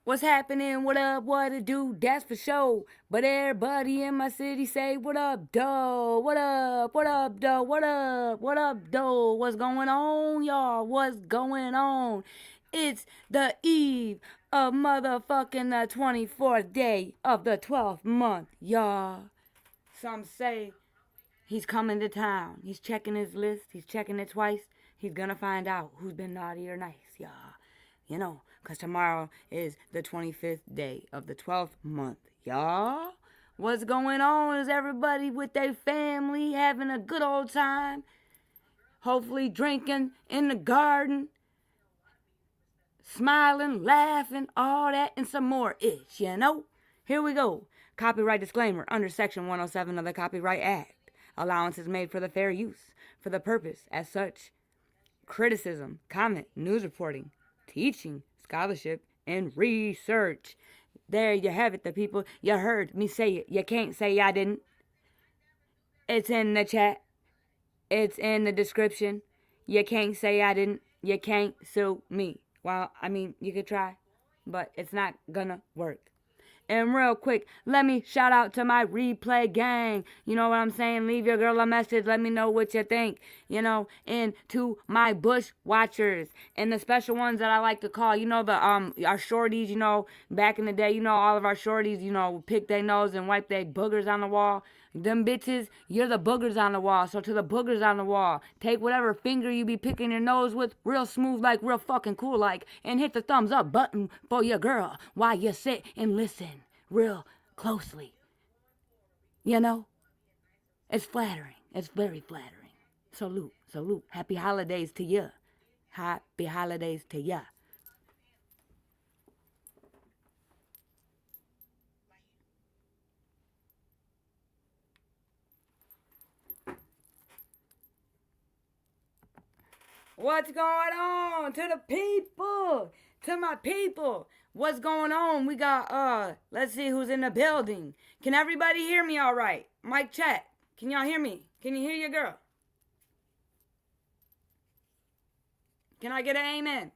What's happening? What up? What to do? That's for sure. But everybody in my city say, what up, doe? What up? What up, doe? What up? What up, doe? What's going on, y'all? What's going on? It's the eve of motherfucking the 24th day of the 12th month, y'all. Some say he's coming to town. He's checking his list. He's checking it twice. He's gonna find out who's been naughty or nice, y'all. You know, because tomorrow is the 25th day of the 12th month, y'all. What's going on? Is everybody with their family having a good old time? Hopefully drinking in the garden, smiling, laughing, all that, and some more ish, you know? Here we go. Copyright disclaimer under Section 107 of the Copyright Act. Allowance is made for the fair use, for the purpose, as such. Criticism, comment, news reporting, teaching, scholarship, and research. There you have it, the people. You heard me say it. You can't say I didn't. It's in the chat. It's in the description. You can't say I didn't. You can't sue me. Well, I mean, you could try, but it's not gonna work. And real quick, let me shout out to my replay gang. You know what I'm saying? Leave your girl a message. Let me know what you think. You know, and to my bush watchers and the special ones that I like to call, you know, our shorties, you know, back in the day, you know, all of our shorties, you know, pick their nose and wipe their boogers on the wall. Them bitches, you're the boogers on the wall. So to the boogers on the wall, take whatever finger you be picking your nose with, real smooth like, real fucking cool like, and hit the thumbs up button for your girl while you sit and listen real closely. You know? It's flattering. It's very flattering. Salute, salute. Happy holidays to ya. Happy holidays to ya. What's going on to the people? To my people. What's going on? We got, let's see who's in the building. Can everybody hear me all right? Mic check. Can y'all hear me? Can you hear your girl? Can I get an amen?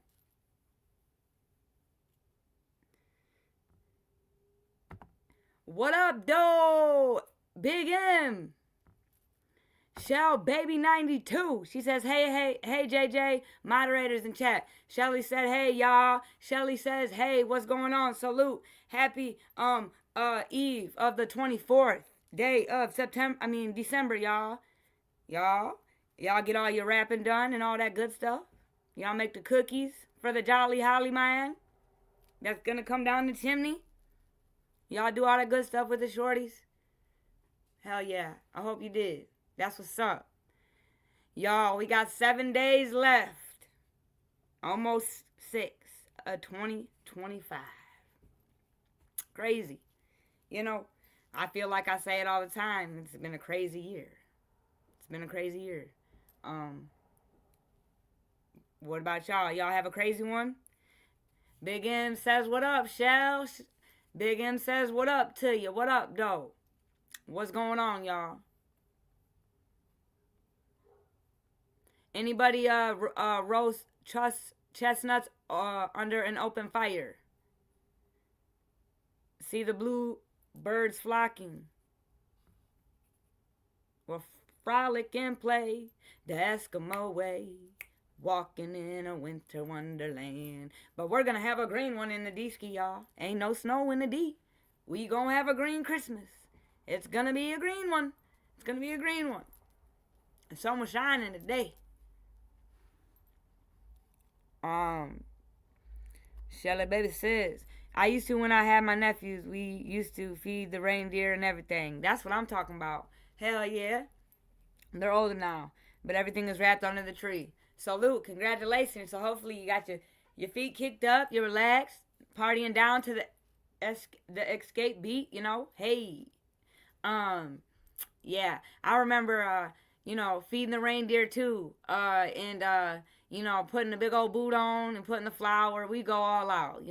What up, doe? Big M. Shell Baby 92. She says, hey, JJ, moderators in chat. Shelly said, hey, y'all. Shelly says, hey, what's going on? Salute. Happy eve of the 24th day of December, y'all. Y'all get all your rapping done and all that good stuff. Y'all make the cookies for the Jolly Holly man that's gonna come down the chimney. Y'all do all that good stuff with the shorties. Hell yeah. I hope you did. That's what's up. Y'all, we got 7 days left. Almost 6 of 2025. Crazy. You know, I feel like I say it all the time. It's been a crazy year. It's been a crazy year. What about y'all? Y'all have a crazy one? Big M says, what up, Shell? Big M says, what up to you? What up, though? What's going on, y'all? Anybody roast chestnuts under an open fire? See the blue birds flocking. We'll frolic and play the Eskimo way, walking in a winter wonderland. But we're gonna have a green one in the D-ski, y'all. Ain't no snow in the D. We gonna have a green Christmas. It's gonna be a green one. It's gonna be a green one. The sun was shining today. Shelly Baby says, I used to, when I had my nephews, we used to feed the reindeer and everything. That's what I'm talking about. Hell yeah. They're older now, but everything is wrapped under the tree. Salute, congratulations. So hopefully you got your feet kicked up, you're relaxed, partying down to the escape beat, you know. Hey. Yeah, I remember, feeding the reindeer too, and putting the big old boot on and putting the flour. We go all out,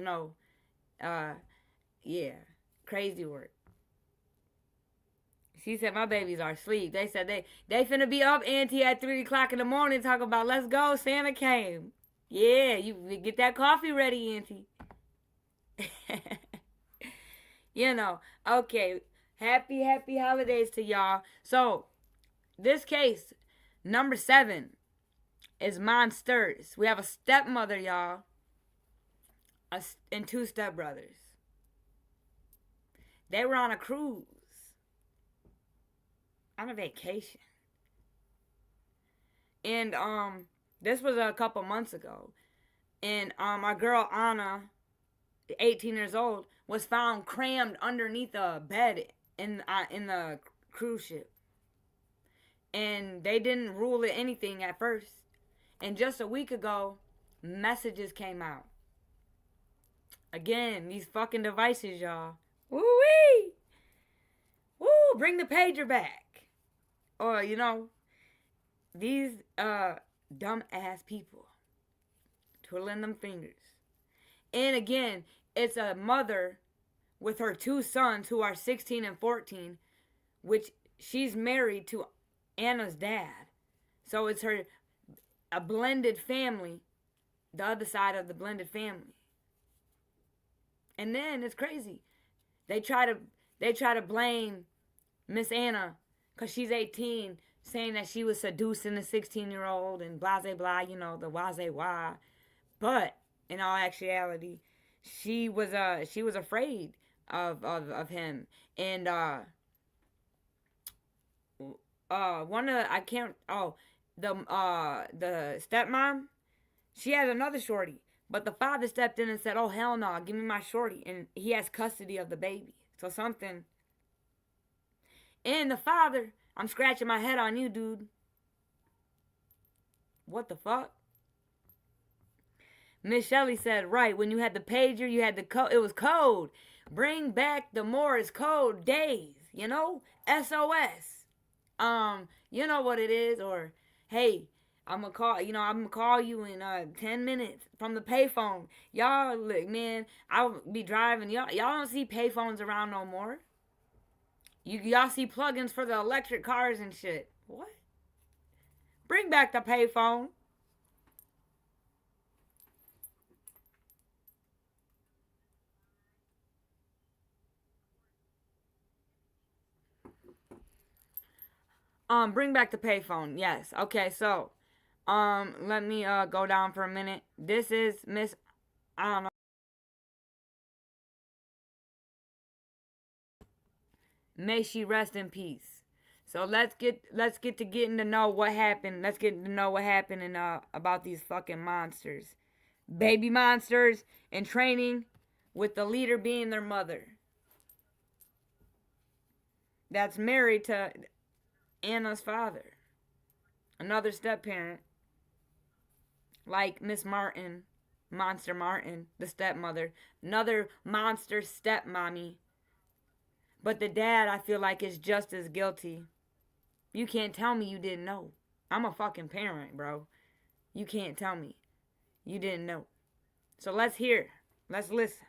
yeah, crazy work. She said my babies are asleep. They said they finna be up, Auntie, at 3 o'clock in the morning talking about, let's go, Santa came. Yeah, you get that coffee ready, Auntie. You know, okay. Happy holidays to y'all. So, this case, number 7, is Monsterz. We have a stepmother, y'all, and 2 stepbrothers. They were on a cruise, on a vacation. And this was a couple months ago. And our girl Anna, 18 years old, was found crammed underneath a bed in the cruise ship. And they didn't rule it anything at first. And just a week ago, messages came out. Again, these fucking devices, y'all. Woo-wee! Woo! Bring the pager back. Or, these dumb ass people twiddling them fingers. And again, it's a mother with her 2 sons who are 16 and 14, which she's married to Anna's dad. So it's a blended family, the other side of the blended family. And then it's crazy. They try to blame Miss Anna because she's 18, saying that she was seducing a 16-year-old and blah blah blah, the waze wah. But in all actuality, she was afraid of him. And one of the, I can't the stepmom, she has another shorty. But the father stepped in and said, "Oh, hell no, give me my shorty." And he has custody of the baby. So something. And the father, I'm scratching my head on you, dude. What the fuck? Miss Shelley said, right, when you had the pager, you had the code. It was code. Bring back the Morse code days, SOS. You know what it is. Or, hey, I'm gonna call you in 10 minutes from the payphone. Y'all, look, man, I'll be driving. Y'all don't see payphones around no more. Y'all see plugins for the electric cars and shit. What? Bring back the payphone. Bring back the payphone. Yes. Okay, so let me go down for a minute. This is Miss, I don't know. May she rest in peace. So let's get to getting to know what happened. Let's get to know what happened and about these fucking monsters. Baby monsters in training with the leader being their mother. That's married to Anna's father. Another step parent. Like Miss Martin, Monster Martin, the stepmother. Another monster stepmommy. But the dad, I feel like, is just as guilty. You can't tell me you didn't know. I'm a fucking parent, bro. You can't tell me you didn't know. So let's hear. Let's listen.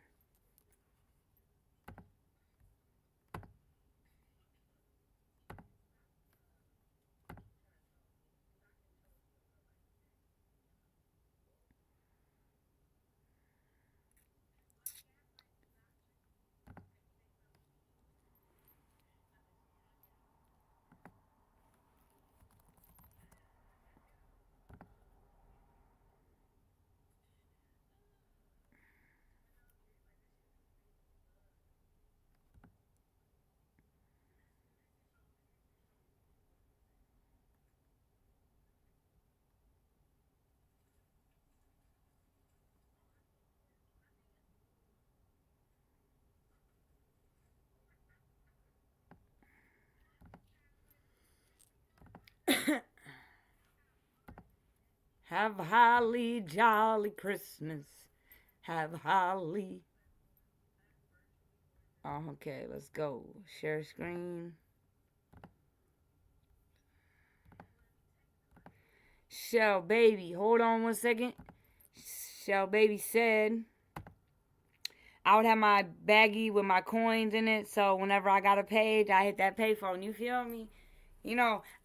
Have a holly jolly Christmas. Have a holly. Oh, okay, let's go. Share screen. Shell Baby, hold on one second. Shell Baby said I would have my baggie with my coins in it, so whenever I got a page, I hit that payphone. You feel me?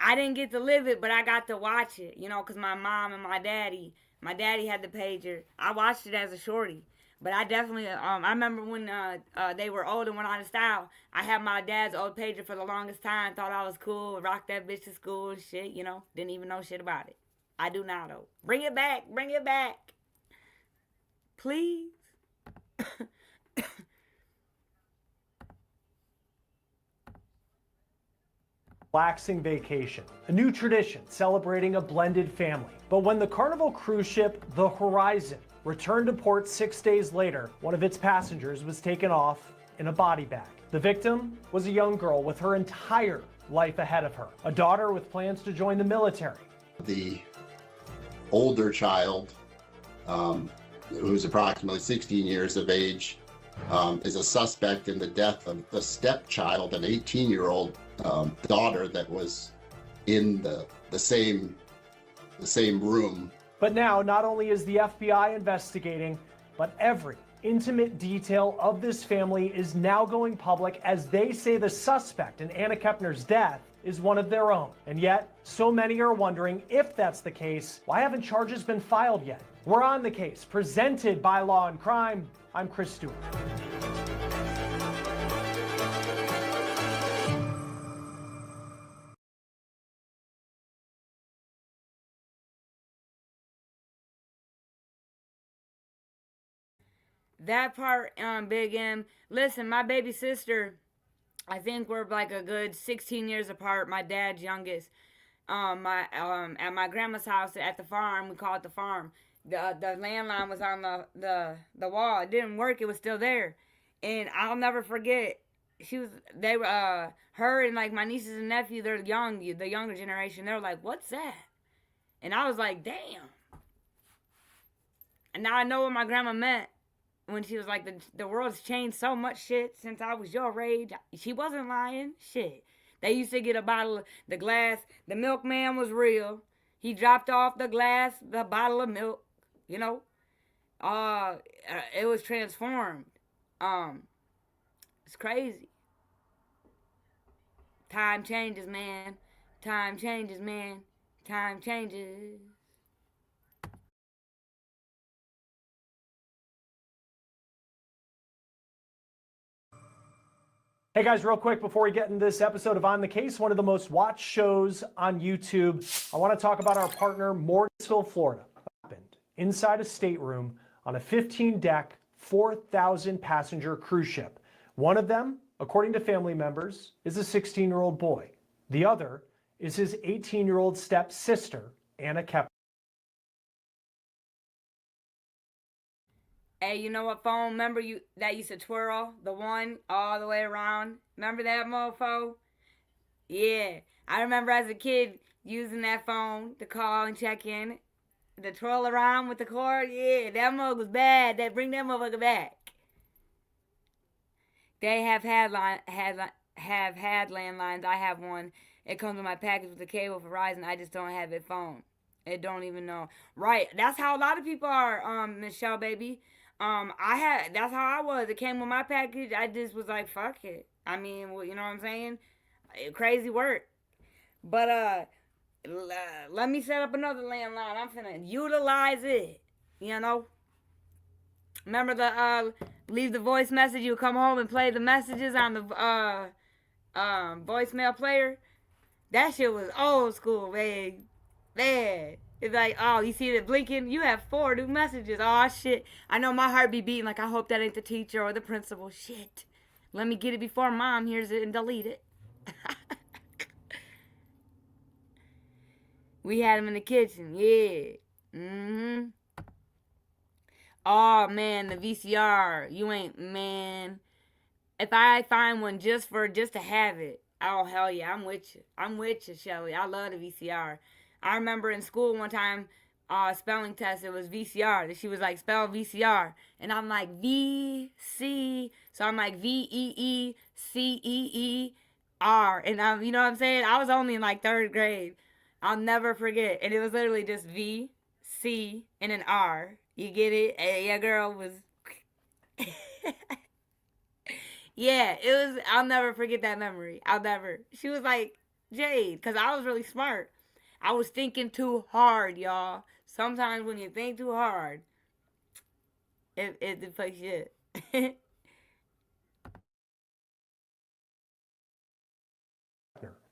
I didn't get to live it, but I got to watch it, because my mom and my daddy had the pager. I watched it as a shorty. But I definitely, I remember when they were old and went out of style. I had my dad's old pager for the longest time. Thought I was cool. Rocked that bitch to school and shit. You know, didn't even know shit about it. I do now though. Bring it back. Bring it back. Please. Relaxing vacation, a new tradition celebrating a blended family. But when the Carnival cruise ship, the Horizon, returned to port 6 days later, one of its passengers was taken off in a body bag. The victim was a young girl with her entire life ahead of her, a daughter with plans to join the military. The older child, who's approximately 16 years of age, is a suspect in the death of the stepchild, an 18-year-old daughter that was in the same room. But now, not only is the FBI investigating, but every intimate detail of this family is now going public, as they say the suspect in Anna Kepner's death is one of their own. And yet, so many are wondering, if that's the case, why haven't charges been filed yet? We're on the case, presented by Law and Crime. I'm Chris Stewart. That part, Big M. Listen, my baby sister, I think we're like a good 16 years apart. My dad's youngest. At my grandma's house at the farm, we call it the farm. The landline was on the wall. It didn't work. It was still there, and I'll never forget. Her and like my nieces and nephew. They're young, the younger generation. They're like, "What's that?" And I was like, "Damn." And now I know what my grandma meant when she was like, the world's changed so much shit since I was your age. She wasn't lying. Shit. They used to get a bottle of the glass. The milkman was real. He dropped off the bottle of milk. You know? It was transformed. It's crazy. Time changes, man. Time changes, man. Time changes. Hey guys, real quick before we get into this episode of On the Case, one of the most watched shows on YouTube, I want to talk about our partner, Monterz, Florida. Happened inside a stateroom on a 15-deck, 4,000-passenger cruise ship. One of them, according to family members, is a 16-year-old boy. The other is his 18-year-old stepsister, Anna Kepner. Hey, you know what phone? Remember that used to twirl? The one all the way around? Remember that mofo? Yeah. I remember as a kid using that phone to call and check in. The twirl around with the cord? Yeah, that mug was bad. Bring that motherfucker back. They have had landlines. I have one. It comes with my package with the cable for Verizon. I just don't have it phone. It don't even know. Right. That's how a lot of people are, Michelle, baby. That's how I was. It came with my package. I just was like, fuck it. I mean, well, you know what I'm saying? Crazy work. But, let me set up another landline. I'm finna utilize it. You know? Remember leave the voice message. You come home and play the messages on the, voicemail player? That shit was old school, man. Man. It's like, oh, you see it blinking? You have 4 new messages. Oh, shit. I know my heart be beating like, I hope that ain't the teacher or the principal. Shit. Let me get it before mom hears it and delete it. We had him in the kitchen. Yeah. Mm-hmm. Oh, man, the VCR. You ain't, man. If I find one just to have it, oh, hell yeah, I'm with you. I'm with you, Shelly. I love the VCR. I remember in school one time, spelling test, it was VCR. She was like, spell VCR. And I'm like, V-C. So I'm like, V-E-E-C-E-E-R. And you know what I'm saying? I was only in like 3rd grade. I'll never forget. And it was literally just V, C, and an R. You get it? Hey, your girl was... Yeah, it was... I'll never forget that memory. I'll never. She was like, Jade, because I was really smart. I was thinking too hard, y'all. Sometimes when you think too hard, If the fuck shit.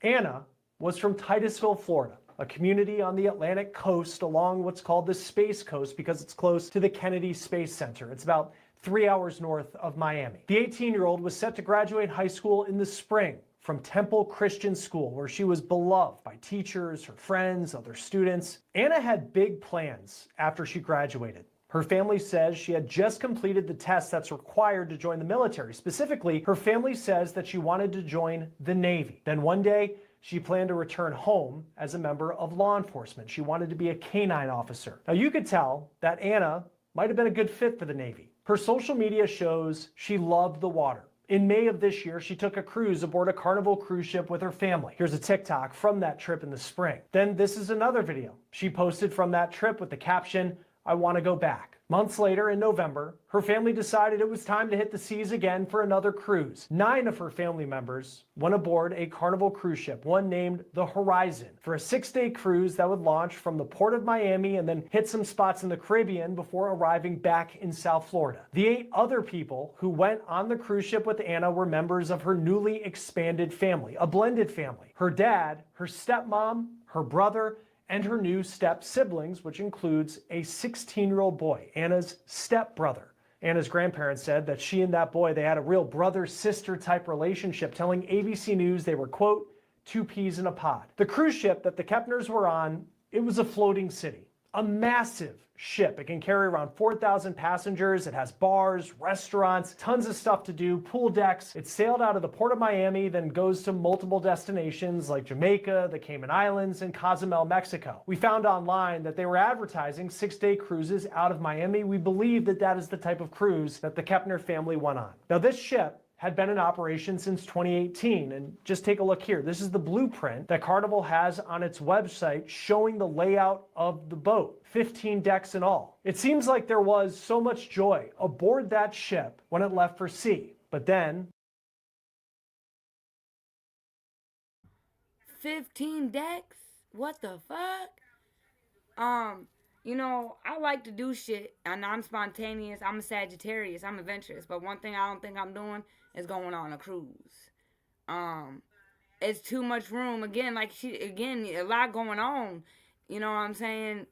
Anna was from Titusville, Florida, a community on the Atlantic coast along what's called the Space Coast because it's close to the Kennedy Space Center. It's about 3 hours north of Miami. The 18-year-old was set to graduate high school in the spring from Temple Christian School, where she was beloved by teachers, her friends, other students. Anna had big plans after she graduated. Her family says she had just completed the test that's required to join the military. Specifically, her family says that she wanted to join the Navy. Then one day, she planned to return home as a member of law enforcement. She wanted to be a canine officer. Now you could tell that Anna might have been a good fit for the Navy. Her social media shows she loved the water. In May of this year, she took a cruise aboard a Carnival cruise ship with her family. Here's a TikTok from that trip in the spring. Then this is another video she posted from that trip with the caption, "I want to go back." Months later, in November, her family decided it was time to hit the seas again for another cruise. 9 of her family members went aboard a Carnival cruise ship, one named the Horizon, for a 6-day cruise that would launch from the port of Miami and then hit some spots in the Caribbean before arriving back in South Florida. The 8 other people who went on the cruise ship with Anna were members of her newly expanded family, a blended family. Her dad, her stepmom, her brother, and her new step-siblings, which includes a 16-year-old boy, Anna's step-brother. Anna's grandparents said that she and that boy, they had a real brother-sister type relationship, telling ABC News they were, quote, 2 peas in a pod. The cruise ship that the Kepners were on, it was a floating city, a massive ship. It can carry around 4,000 passengers. It has bars, restaurants, tons of stuff to do, pool decks. It sailed out of the port of Miami, then goes to multiple destinations like Jamaica, the Cayman Islands, and Cozumel, Mexico. We found online that they were advertising 6-day cruises out of Miami. We believe that that is the type of cruise that the Kepner family went on. Now, this ship had been in operation since 2018. And just take a look here. This is the blueprint that Carnival has on its website showing the layout of the boat, 15 decks in all. It seems like there was so much joy aboard that ship when it left for sea. But then 15 decks? What the fuck? You know, I like to do shit, and I'm spontaneous. I'm a Sagittarius. I'm adventurous. But one thing I don't think I'm doing is going on a cruise. It's too much room. Again, a lot going on. You know what I'm saying?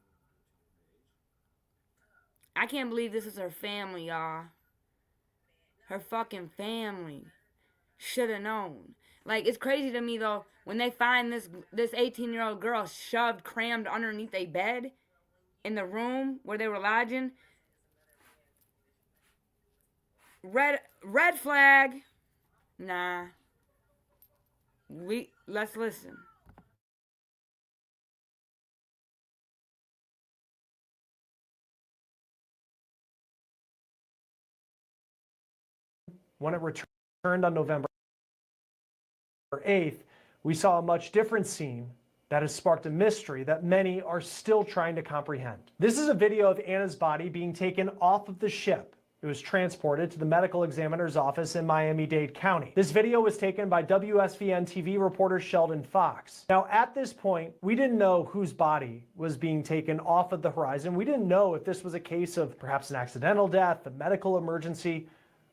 I can't believe this is her family, y'all. Her fucking family. Should have known. Like, it's crazy to me, though, when they find this 18-year-old girl shoved, crammed underneath a bed in the room where they were lodging. Red flag. Nah. Let's listen. when it returned on November 8th, we saw a much different scene that has sparked a mystery that many are still trying to comprehend. This is a video of Anna's body being taken off of the ship. It was transported to the medical examiner's office in Miami-Dade County. This video was taken by WSVN TV reporter Sheldon Fox. Now, at this point, we didn't know whose body was being taken off of the Horizon. We didn't know if this was a case of perhaps an accidental death, a medical emergency,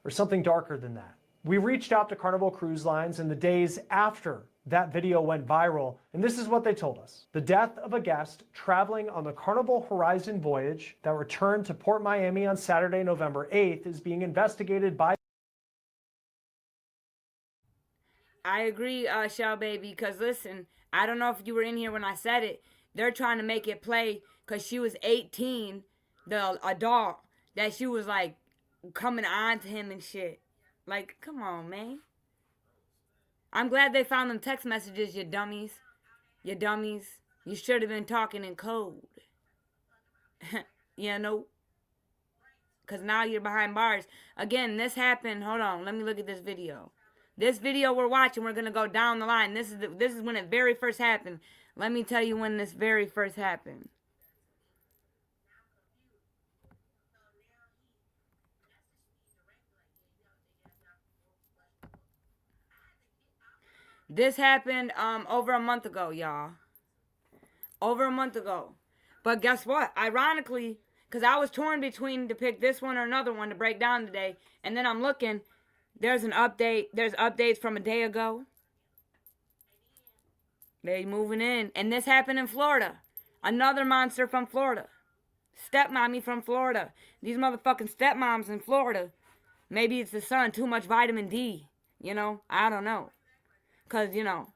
or something darker than that. We reached out to Carnival Cruise Lines in the days after that video went viral, and this is what they told us. The death of a guest traveling on the Carnival Horizon voyage that returned to Port Miami on Saturday, November 8th is being investigated by... I agree, Shell Baby, because listen, I don't know if you were in here when I said it. They're trying to make it play because she was 18, the adult, that she was like coming on to him and shit. Like, come on, man. I'm glad they found them text messages, you dummies. You dummies. You should have been talking in code. You know? Because now you're behind bars. Again, this happened. Hold on. Let me look at this video. This video we're watching, we're going to go down the line. This is when it very first happened. Let me tell you when this very first happened. This happened over a month ago, y'all. Over a month ago. But guess what? Ironically, Because I was torn between to pick this one or another one to break down today. And then I'm looking. There's an update. There's updates from a day ago. They moving in. And this happened in Florida. Another monster from Florida. Stepmommy from Florida. These motherfucking stepmoms in Florida. Maybe it's the sun. Too much vitamin D. You know? I don't know. Because, you know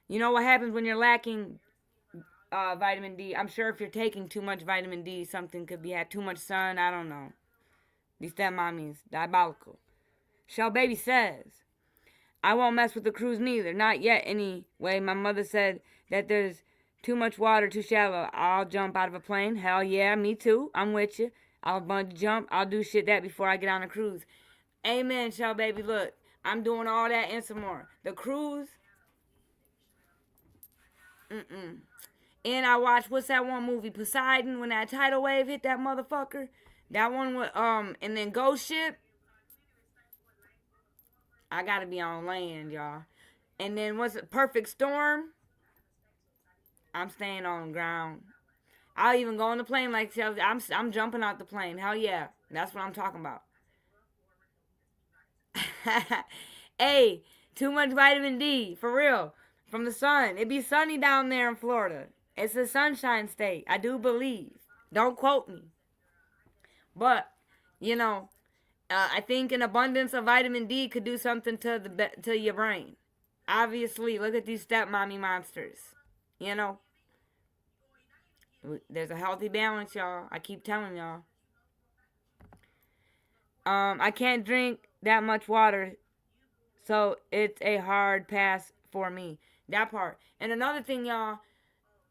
what happens when you're lacking vitamin D. I'm sure if you're taking too much vitamin D, something could be had too much sun. I don't know. These stepmommies, diabolical. Shell Baby says, I won't mess with the cruise neither. Not yet anyway. My mother said that there's too much water, too shallow. I'll jump out of a plane. Hell yeah, me too. I'm with you. I'll bungee jump. I'll do shit that before I get on a cruise. Amen, Shell Baby. Look, I'm doing all that and some more. The cruise. And I watched, what's that one movie, Poseidon, when that tidal wave hit that motherfucker? That one with, and then Ghost Ship. I gotta be on land, y'all. And then what's it, Perfect Storm? I'm staying on the ground. I'll even go on the plane like I'm jumping out the plane. Hell yeah. That's what I'm talking about. Hey, too much vitamin D, for real. From the sun. It be sunny down there in Florida. It's a sunshine state. I do believe. Don't quote me. But, I think an abundance of vitamin D could do something to your brain. Obviously, look at these stepmommy monsters. There's a healthy balance, y'all. I keep telling y'all. I can't drink that much water, so it's a hard pass for me. That part. And another thing, y'all,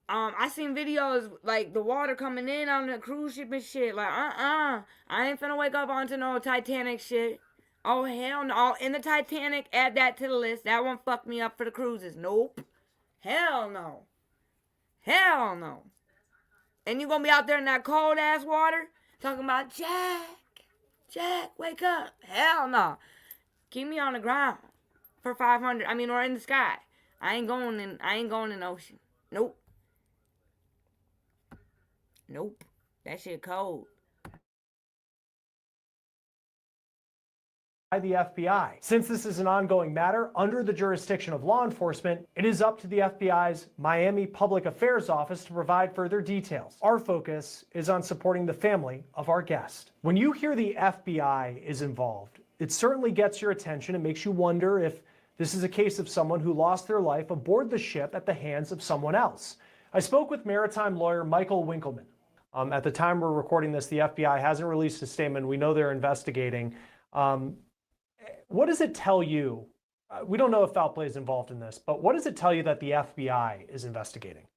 I seen videos like the water coming in on the cruise ship and shit. Like, I ain't finna wake up onto no Titanic shit. Oh, hell no. In the Titanic, add that to the list. That one fucked me up for the cruises. Nope. Hell no. Hell no. And you gonna be out there in that cold ass water talking about, Jack, wake up. Hell no. Keep me on the ground for 500. Or in the sky. I ain't going in the ocean. Nope. That shit cold. By the FBI. Since this is an ongoing matter under the jurisdiction of law enforcement, it is up to the FBI's Miami Public Affairs Office to provide further details. Our focus is on supporting the family of our guest. When you hear the FBI is involved, it certainly gets your attention and makes you wonder if this is a case of someone who lost their life aboard the ship at the hands of someone else. I spoke with maritime lawyer Michael Winkleman. At the time we're recording this, the FBI hasn't released a statement. We know they're investigating. What does it tell you? We don't know if foul play is involved in this, but what does it tell you that the FBI is investigating?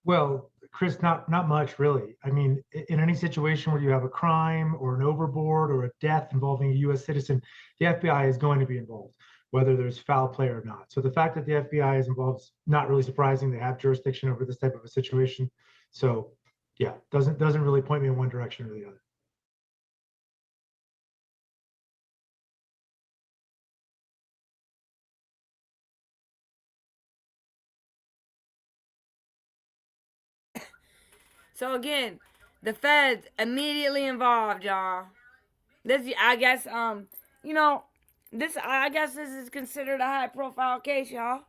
Well, Chris, not much really. In any situation where you have a crime or an overboard or a death involving a U.S. citizen, the FBI is going to be involved, whether there's foul play or not. So the fact that the FBI is involved is not really surprising. They have jurisdiction over this type of a situation. So yeah, doesn't really point me in one direction or the other. So again, the feds immediately involved, y'all. This, I guess, this is considered a high-profile case, y'all.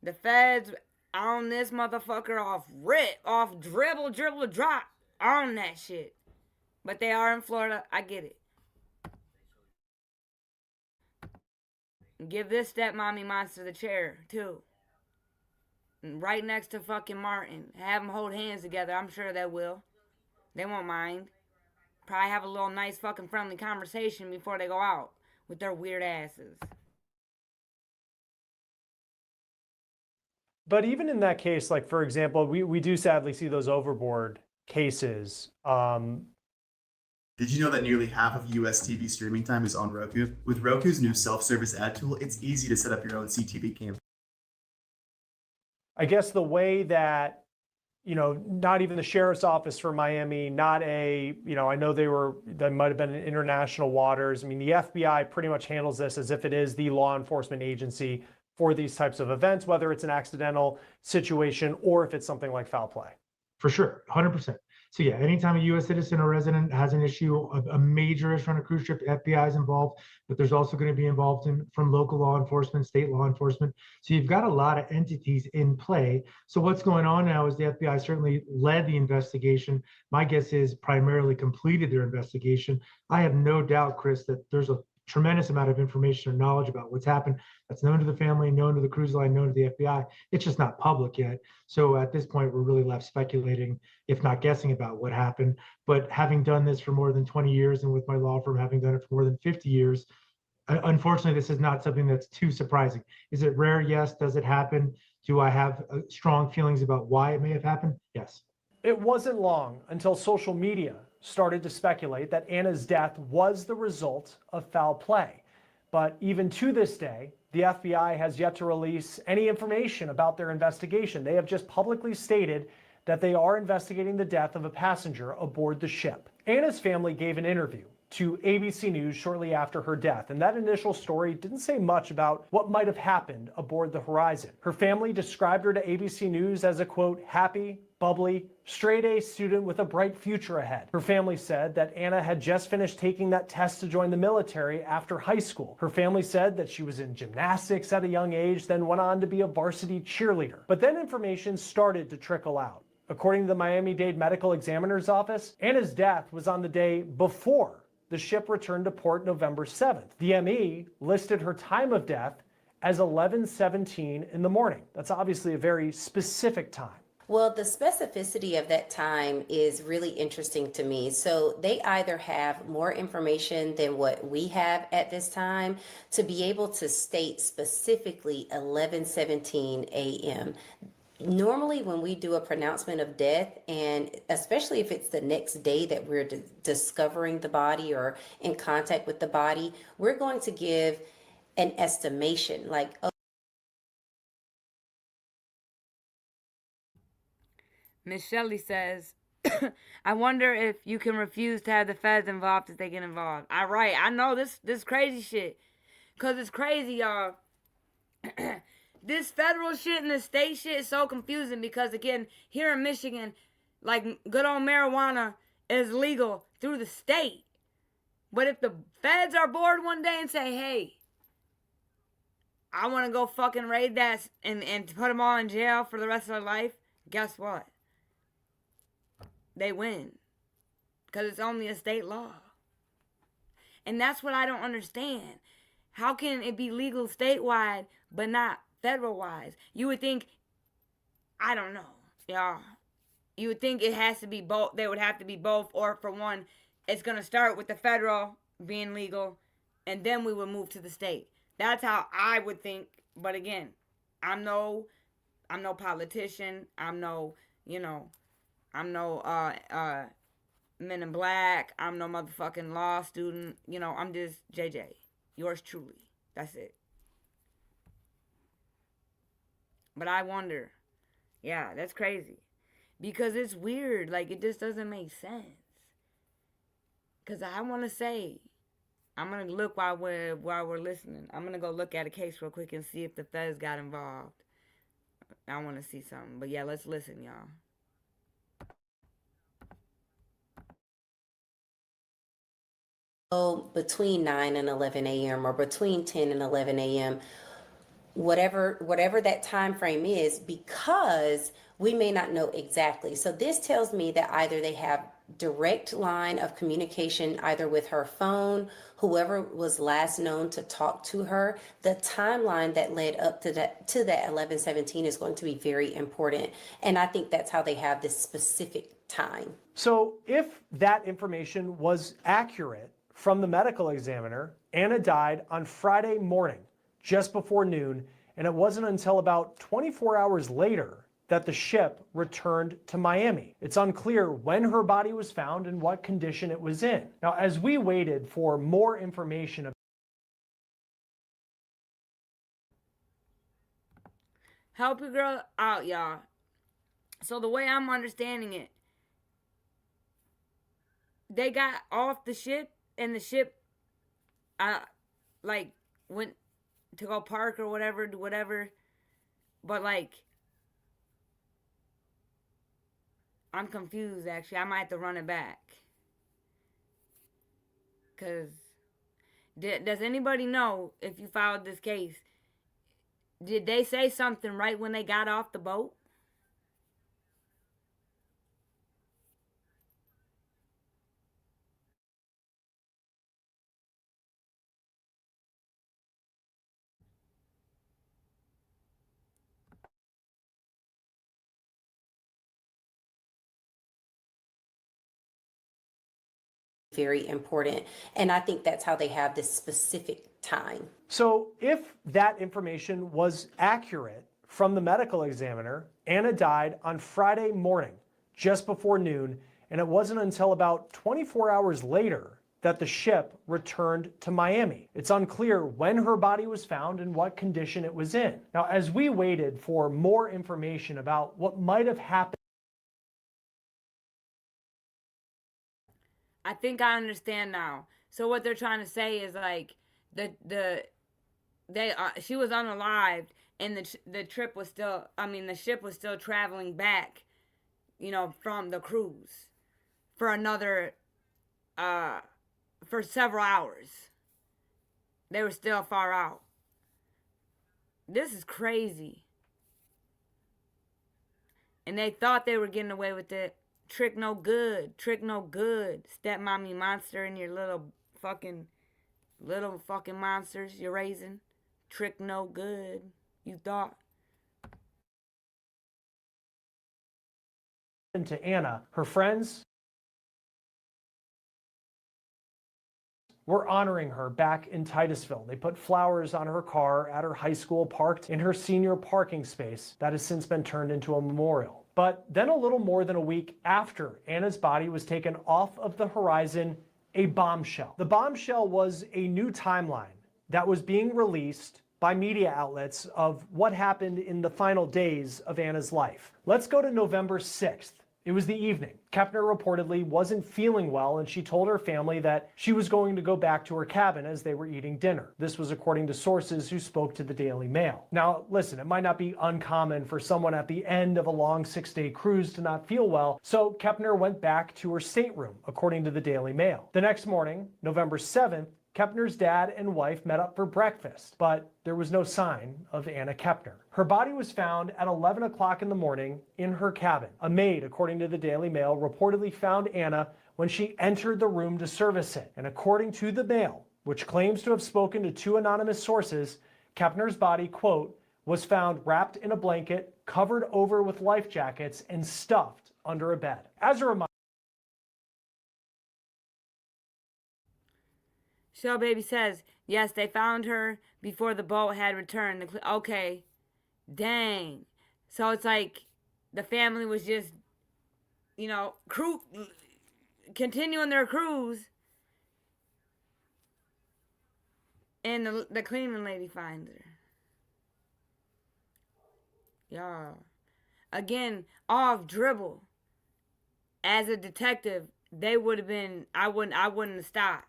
The feds on this motherfucker off dribble, drop on that shit. But they are in Florida. I get it. Give this stepmommy monster the chair, too. Right next to fucking Martin. Have them hold hands together. I'm sure they will. They won't mind. Probably have a little nice fucking friendly conversation before they go out with their weird asses. But even in that case, like, for example, we do sadly see those overboard cases. Did you know that nearly half of US TV streaming time is on Roku? With Roku's new self-service ad tool, it's easy to set up your own CTV campaign. I guess the way that, not even the sheriff's office for Miami, not I know they might have been in international waters. The FBI pretty much handles this as if it is the law enforcement agency for these types of events, whether it's an accidental situation or if it's something like foul play. For sure, 100%. So yeah, anytime a U.S. citizen or resident has an issue, a major issue on a cruise ship, the FBI is involved, but there's also going to be involved from local law enforcement, state law enforcement. So you've got a lot of entities in play. So what's going on now is the FBI certainly led the investigation. My guess is primarily completed their investigation. I have no doubt, Chris, that there's a tremendous amount of information or knowledge about what's happened that's known to the family, known to the cruise line, known to the FBI. It's just not public yet. So at this point, we're really left speculating, if not guessing, about what happened. But having done this for more than 20 years, and with my law firm having done it for more than 50 years, unfortunately, this is not something that's too surprising. Is it rare? Yes. Does it happen? Do I have strong feelings about why it may have happened? Yes. It wasn't long until social media started to speculate that Anna's death was the result of foul play. But even to this day, the FBI has yet to release any information about their investigation. They have just publicly stated that they are investigating the death of a passenger aboard the ship. Anna's family gave an interview to ABC News shortly after her death, and that initial story didn't say much about what might have happened aboard the Horizon. Her family described her to ABC News as a, quote, happy, bubbly, straight-A student with a bright future ahead. Her family said that Anna had just finished taking that test to join the military after high school. Her family said that she was in gymnastics at a young age, then went on to be a varsity cheerleader. But then information started to trickle out. According to the Miami-Dade Medical Examiner's Office, Anna's death was on the day before the ship returned to port November 7th. The ME listed her time of death as 11:17 in the morning. That's obviously a very specific time. Well, the specificity of that time is really interesting to me. So they either have more information than what we have at this time to be able to state specifically 11:17 a.m. Normally, when we do a pronouncement of death, and especially if it's the next day that we're discovering the body or in contact with the body, we're going to give an estimation like, oh, Miss Shelley says, I wonder if you can refuse to have the feds involved if they get involved. All right, I know this crazy shit. Because it's crazy, y'all. This federal shit and the state shit is so confusing because, again, here in Michigan, like, good old marijuana is legal through the state. But if the feds are bored one day and say, hey, I want to go fucking raid that and put them all in jail for the rest of their life, guess what? They win. Because it's only a state law. And that's what I don't understand. How can it be legal statewide but not federal-wise? You would think, I don't know, y'all. You would think it has to be both. They would have to be both. Or for one, it's going to start with the federal being legal, and then we would move to the state. That's how I would think. But again, I'm no politician. I'm no Men in Black. I'm no motherfucking law student. I'm just JJ. Yours truly. That's it. But I wonder. Yeah, that's crazy. Because it's weird. Like, it just doesn't make sense. Because I want to say, I'm going to look while we're listening. I'm going to go look at a case real quick and see if the feds got involved. I want to see something. But yeah, let's listen, y'all. Between 9 and 11 a.m. or between 10 and 11 a.m., whatever that time frame is, because we may not know exactly. So this tells me that either they have direct line of communication, either with her phone, whoever was last known to talk to her. The timeline that led up to that 11:17 is going to be very important. And I think that's how they have this specific time. So if that information was accurate from the medical examiner, Anna died on Friday morning, just before noon, and it wasn't until about 24 hours later that the ship returned to Miami. It's unclear when her body was found and what condition it was in. Now, as we waited for more information, help your girl out, y'all. So the way I'm understanding it, they got off the ship, and the ship, went to go park or whatever, do whatever. But like, I'm confused actually. I might have to run it back. Cause does anybody know, if you filed this case, did they say something right when they got off the boat? Very important. And I think that's how they have this specific time. So if that information was accurate from the medical examiner, Anna died on Friday morning, just before noon, and it wasn't until about 24 hours later that the ship returned to Miami. It's unclear when her body was found and what condition it was in. Now, as we waited for more information about what might have happened, I think I understand now. So what they're trying to say is like she was unalived, and the trip was still, I mean, the ship was still traveling back, you know, from the cruise for another for several hours. They were still far out. This is crazy. And they thought they were getting away with it. Trick no good. Trick no good. Stepmommy monster and your little fucking monsters you're raising. Trick no good. You thought. to Anna, her friends were honoring her back in Titusville. They put flowers on her car at her high school, parked in her senior parking space that has since been turned into a memorial. But then a little more than a week after Anna's body was taken off of the horizon, a bombshell. The bombshell was a new timeline that was being released by media outlets of what happened in the final days of Anna's life. Let's go to November 6th. It was the evening. Kepner reportedly wasn't feeling well, and she told her family that she was going to go back to her cabin as they were eating dinner. This was according to sources who spoke to the Daily Mail. Now, listen, it might not be uncommon for someone at the end of a long 6-day cruise to not feel well, so Kepner went back to her stateroom, according to the Daily Mail. The next morning, November 7th, Kepner's dad and wife met up for breakfast, but there was no sign of Anna Kepner. Her body was found at 11 o'clock in the morning in her cabin. A maid, according to the Daily Mail, reportedly found Anna when she entered the room to service it. And according to the Mail, which claims to have spoken to 2 anonymous sources, Kepner's body, quote, was found wrapped in a blanket, covered over with life jackets, and stuffed under a bed. As a reminder, Shell Baby says, yes, they found her before the boat had returned. Okay, dang. So it's like the family was just, you know, continuing their cruise. And the cleaning lady finds her. Y'all. Again, off dribble. As a detective, they would have been, I wouldn't have stopped.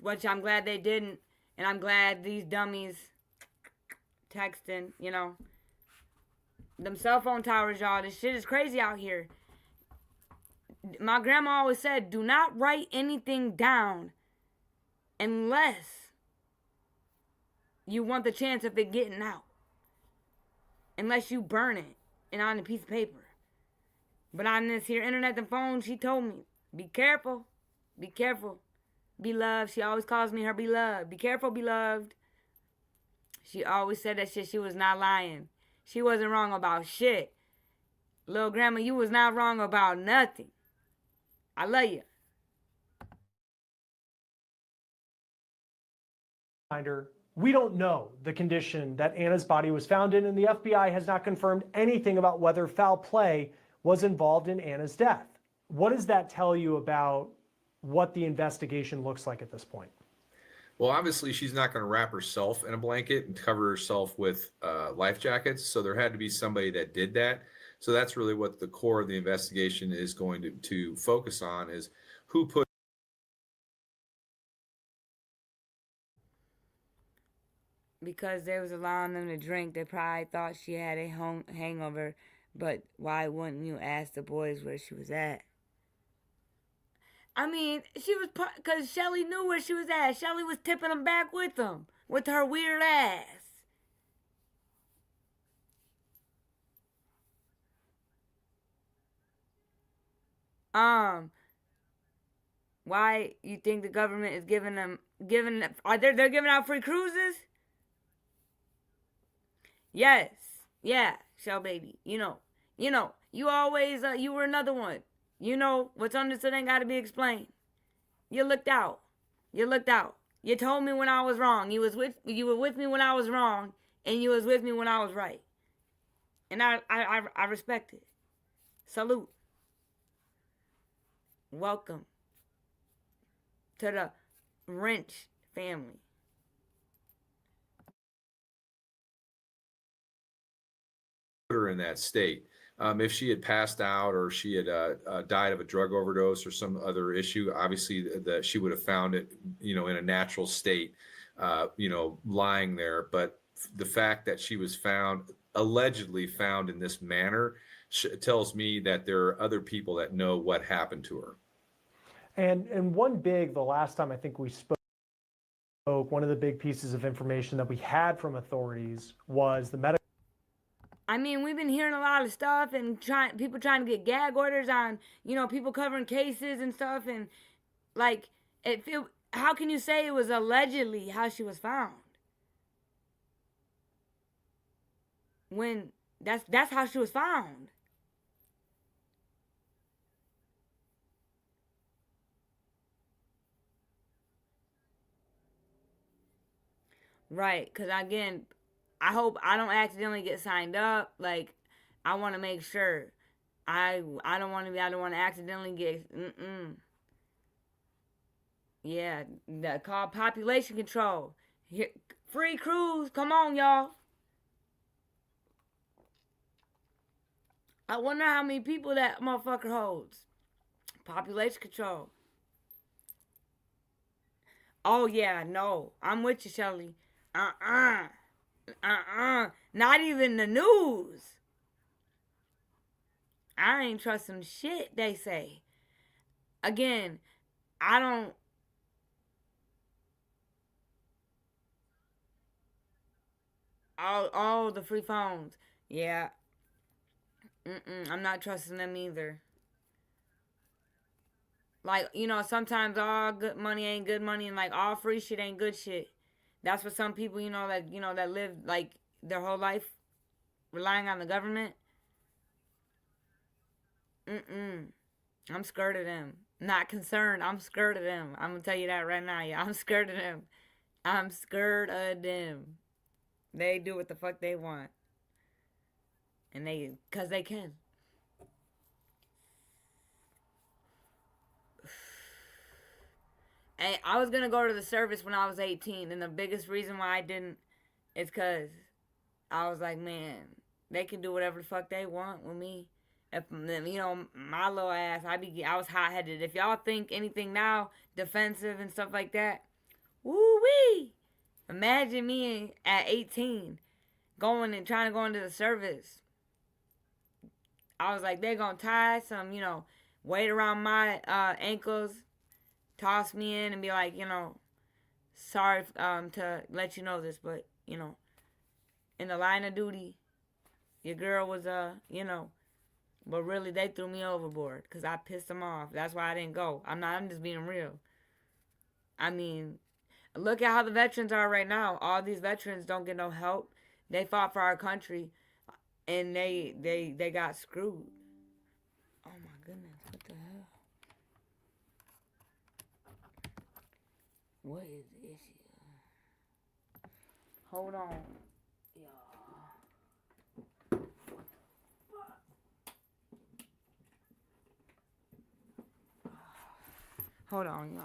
Which I'm glad they didn't. And I'm glad these dummies texting, you know. Them cell phone towers, y'all. This shit is crazy out here. My grandma always said, do not write anything down unless you want the chance of it getting out. Unless you burn it and on a piece of paper. But on this here internet and phone, she told me, be careful. Be careful. Beloved. She always calls me her beloved. Be careful, beloved. She always said that shit. She was not lying. She wasn't wrong about shit. Little grandma, you was not wrong about nothing. I love you. we don't know the condition that Anna's body was found in, and the FBI has not confirmed anything about whether foul play was involved in Anna's death. What does that tell you about what the investigation looks like at this point? Well, obviously, she's not going to wrap herself in a blanket and cover herself with life jackets. So there had to be somebody that did that. So that's really what the core of the investigation is going to focus on, is who put. because they was allowing them to drink, they probably thought she had a hangover. But why wouldn't you ask the boys where she was at? I mean, she was, because Shelly knew where she was at. Shelly was tipping them back with them, with her weird ass. Why you think the government is giving them, they're giving out free cruises? Yes. Yeah, Shell Baby. You always, you were another one. You know, what's understood ain't got to be explained. You looked out. You looked out. You told me when I was wrong. You were with me when I was wrong, and you was with me when I was right. And I respect it. Salute. Welcome to the Wrench family. Her in that state. If she had passed out or she had died of a drug overdose or some other issue, obviously that she would have found it, in a natural state, lying there. But the fact that she was allegedly found in this manner, tells me that there are other people that know what happened to her. And the last time I think we spoke, one of the big pieces of information that we had from authorities was the medical. I mean, we've been hearing a lot of stuff and people trying to get gag orders on, people covering cases and stuff. And like, how can you say it was allegedly how she was found? When that's how she was found. Right, because again, I hope I don't accidentally get signed up. Like, I want to make sure. I don't want to accidentally get. Yeah, that called population control. Here, free cruise. Come on, y'all. I wonder how many people that motherfucker holds. Population control. Oh yeah, no, I'm with you, Shelly. Not even the news. I ain't trusting shit they say. Again, I don't. All the free phones. Yeah. I'm not trusting them either. Like, sometimes all good money ain't good money, and like all free shit ain't good shit. That's what some people, that live like their whole life relying on the government. I'm scared of them. Not concerned. I'm scared of them. I'm gonna tell you that right now. Yeah, I'm scared of them. I'm scared of them. They do what the fuck they want, and cause they can. And I was gonna go to the service when I was 18, and the biggest reason why I didn't is cause I was like, man, they can do whatever the fuck they want with me. If my little ass, I was hot headed. If y'all think anything now, defensive and stuff like that, woo wee. Imagine me at 18 going and trying to go into the service. I was like, they're gonna tie some, weight around my ankles, toss me in, and be like, sorry to let you know this, but in the line of duty, your girl was but really they threw me overboard because I pissed them off. That's why I didn't go. I'm just being real. I mean, look at how the veterans are right now. All these veterans don't get no help. They fought for our country, and they got screwed. Oh my goodness, what the hell? What is the issue? Hold on, y'all. Hold on, y'all.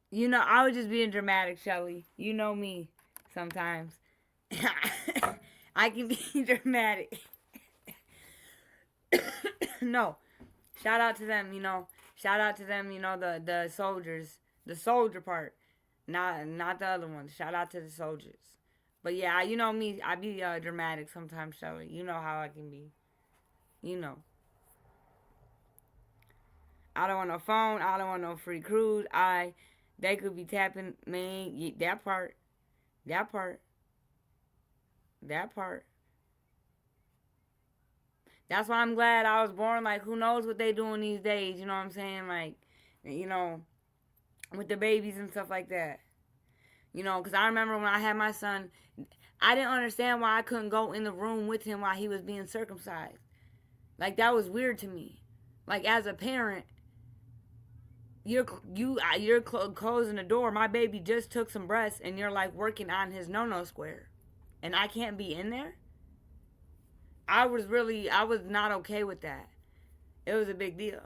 You know, I was just being dramatic, Shelly. You know me sometimes. I can be dramatic. No. Shout out to them, you know. Shout out to them, you know, the soldiers. The soldier part. Not the other ones. Shout out to the soldiers. But yeah, you know me, I be dramatic sometimes, Shelly. You know how I can be. You know. I don't want no phone. I don't want no free cruise. They could be tapping, man, that part. That part. That part. That's why I'm glad I was born. Like, who knows what they doing these days? You know what I'm saying? Like, you know, with the babies and stuff like that. You know, because I remember when I had my son, I didn't understand why I couldn't go in the room with him while he was being circumcised. Like, that was weird to me. Like, as a parent, you're closing the door. My baby just took some breasts, and you're like working on his no-no square, and I can't be in there. I was not okay with that. It was a big deal.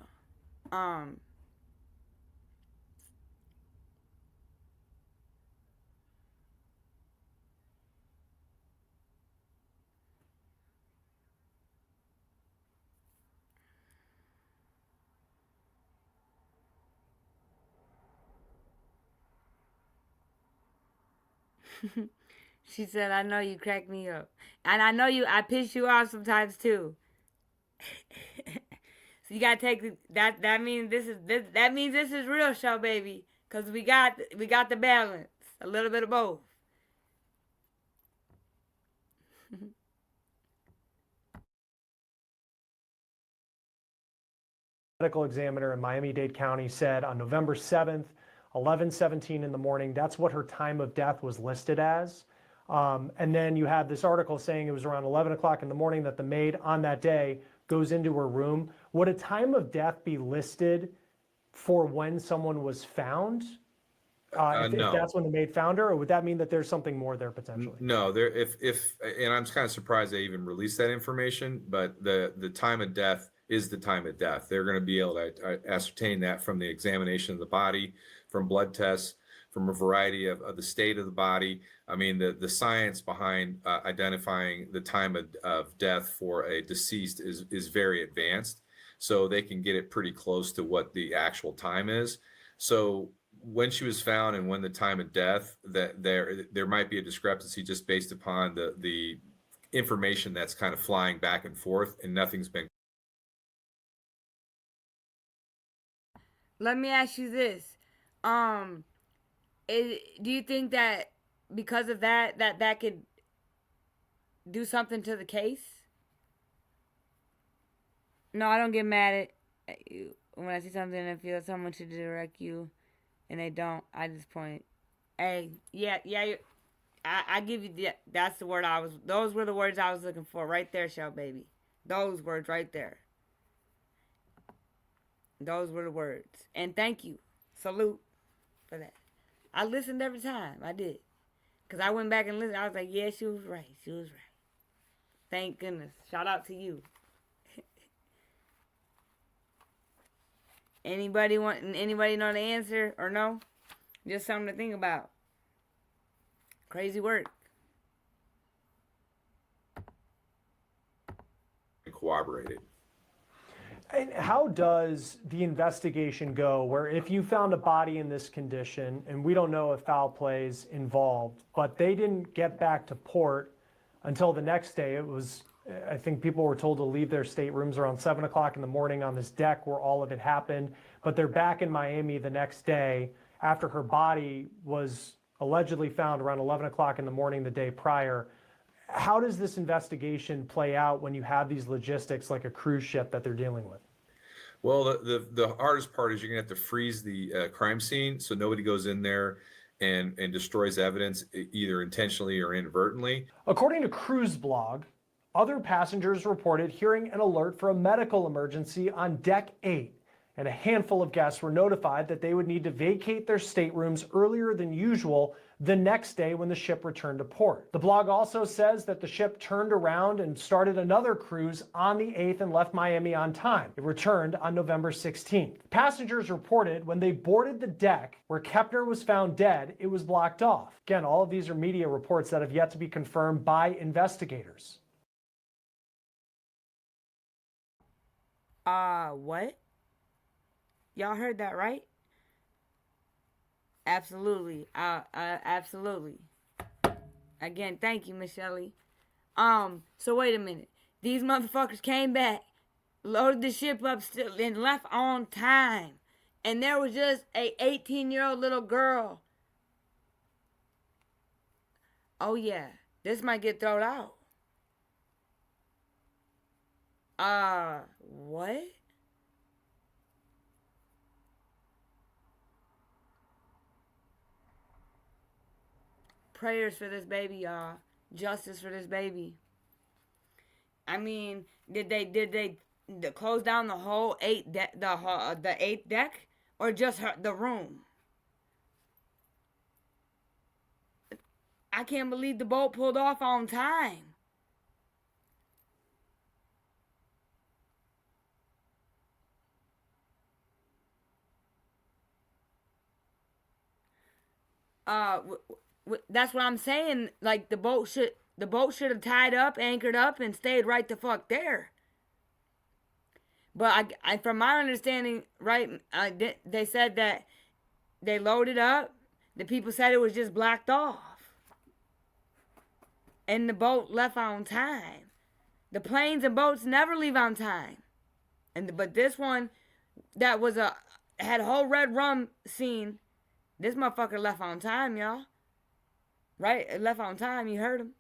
She said, I know you crack me up. And I know I piss you off sometimes too. So you gotta take that means this is real show, baby. Cause we got the balance. A little bit of both. Medical examiner in Miami-Dade County said on November 7th, 11:17 in the morning, that's what her time of death was listed as. And then you have this article saying it was around 11 o'clock in the morning that the maid on that day goes into her room. Would a time of death be listed for when someone was found? If No. that's when the maid found her, or would that mean that there's something more there potentially? No, and I'm kind of surprised they even released that information, but the time of death is the time of death. They're going to be able to ascertain that from the examination of the body, from blood tests, from a variety of the state of the body. I mean, the science behind identifying the time of death for a deceased is very advanced. So they can get it pretty close to what the actual time is. So when she was found and when the time of death, that there might be a discrepancy just based upon the information that's kind of flying back and forth, and nothing's been. Let me ask you this. Do you think that because of that could do something to the case? No, I don't get mad at you when I see something and feel someone should direct you, and they don't. I just point. Hey, yeah. I give you that's the word those were the words I was looking for right there, Shell Baby. Those words right there. Those were the words. And thank you. Salute for that. I listened every time. I did. Because I went back and listened. I was like, yeah, she was right. She was right. Thank goodness. Shout out to you. Anybody know the answer or no? Just something to think about. Crazy work. Corroborated. And how does the investigation go where if you found a body in this condition, and we don't know if foul play is involved, but they didn't get back to port until the next day? It was, I think people were told to leave their staterooms around 7 o'clock in the morning on this deck where all of it happened, but they're back in Miami the next day after her body was allegedly found around 11 o'clock in the morning the day prior. How does this investigation play out when you have these logistics like a cruise ship that they're dealing with? Well, the hardest part is you're gonna have to freeze the crime scene so nobody goes in there and destroys evidence either intentionally or inadvertently. According to Cruise Blog, other passengers reported hearing an alert for a medical emergency on deck 8 and a handful of guests were notified that they would need to vacate their staterooms earlier than usual the next day when the ship returned to port. The blog also says that the ship turned around and started another cruise on the 8th and left Miami on time. It returned on November 16th. Passengers reported when they boarded the deck where Kepner was found dead, it was blocked off. Again, all of these are media reports that have yet to be confirmed by investigators. What? Y'all heard that right? Absolutely. Absolutely. Again, thank you, Miss Shelley. So wait a minute. These motherfuckers came back, loaded the ship up still, and left on time. And there was just a 18-year-old little girl. Oh yeah, this might get thrown out. What? Prayers for this baby, y'all. Justice for this baby. I mean, did they close down the whole the eighth deck, or just the room? I can't believe the boat pulled off on time. That's what I'm saying. Like the boat should have tied up, anchored up, and stayed right the fuck there. But I from my understanding, right, they said that they loaded up. The people said it was just blocked off, and the boat left on time. The planes and boats never leave on time, but this one that was had a whole red rum scene. This motherfucker left on time, y'all. Right? It left on time. You heard him.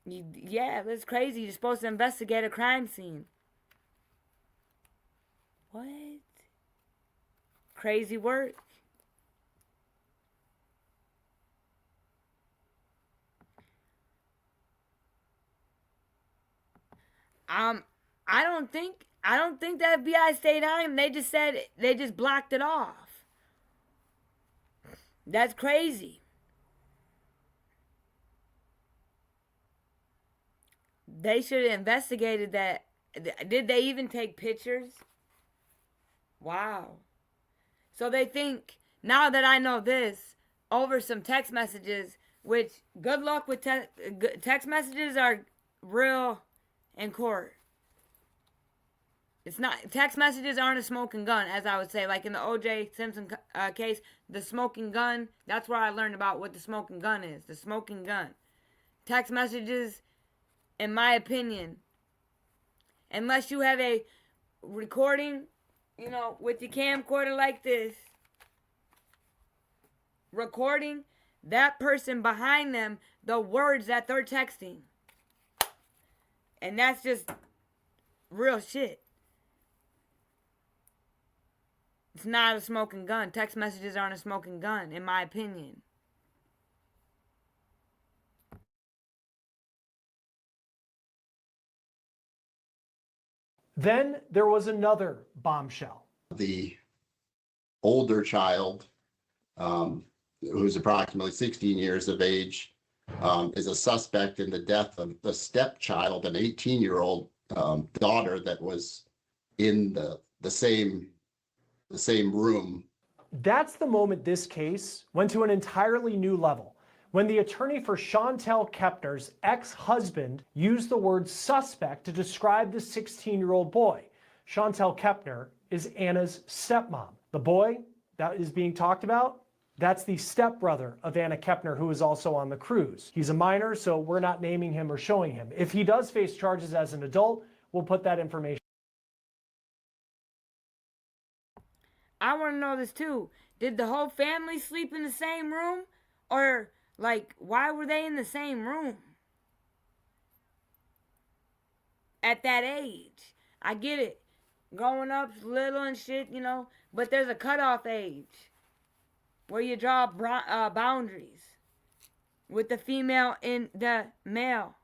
Yeah, that's crazy. You're supposed to investigate a crime scene. What? Crazy work. I don't think the FBI stayed on him. They just blocked it off. That's crazy. They should have investigated that. Did they even take pictures? Wow. So they think, now that I know this, over some text messages, which good luck with text messages are real in court. It's not, text messages aren't a smoking gun, as I would say. Like in the O.J. Simpson case, the smoking gun, that's where I learned about what the smoking gun is. The smoking gun. Text messages, in my opinion, unless you have a recording, with your camcorder like this, recording that person behind them, the words that they're texting. And that's just real shit. It's not a smoking gun. Text messages aren't a smoking gun, in my opinion. Then there was another bombshell. The older child, who's approximately 16 years of age, is a suspect in the death of the stepchild, an 18-year-old daughter that was in the same room. That's the moment this case went to an entirely new level, when the attorney for Chantel Kepner's ex-husband used the word suspect to describe the 16-year-old boy. Chantel Kepner is Anna's stepmom. The boy that is being talked about, that's the stepbrother of Anna Kepner, who is also on the cruise. He's a minor, so we're not naming him or showing him. If he does face charges as an adult, we'll put that information. I want to know this too. Did the whole family sleep in the same room? Or, why were they in the same room? At that age. I get it. Growing up little and shit, but there's a cutoff age where you draw boundaries with the female and the male.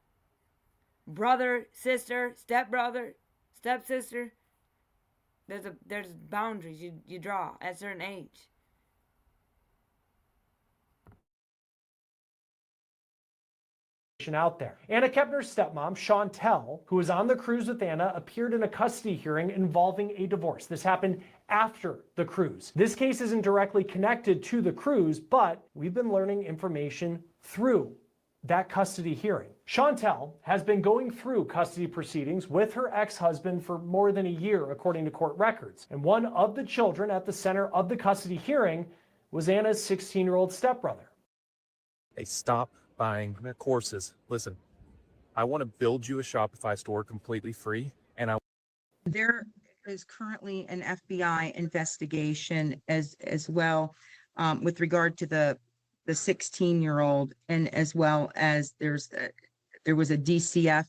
Brother, sister, stepbrother, stepsister, there's boundaries you draw at a certain age. Out there. Anna Kepner's stepmom, Chantel, who was on the cruise with Anna, appeared in a custody hearing involving a divorce. This happened after the cruise. This case isn't directly connected to the cruise, but we've been learning information through that custody hearing. Chantel has been going through custody proceedings with her ex-husband for more than a year, according to court records. And one of the children at the center of the custody hearing was Anna's 16-year-old stepbrother. Hey, stop buying courses. Listen, I want to build you a Shopify store completely free, and there is currently an FBI investigation as well with regard to the 16-year-old, and as well as there was a DCF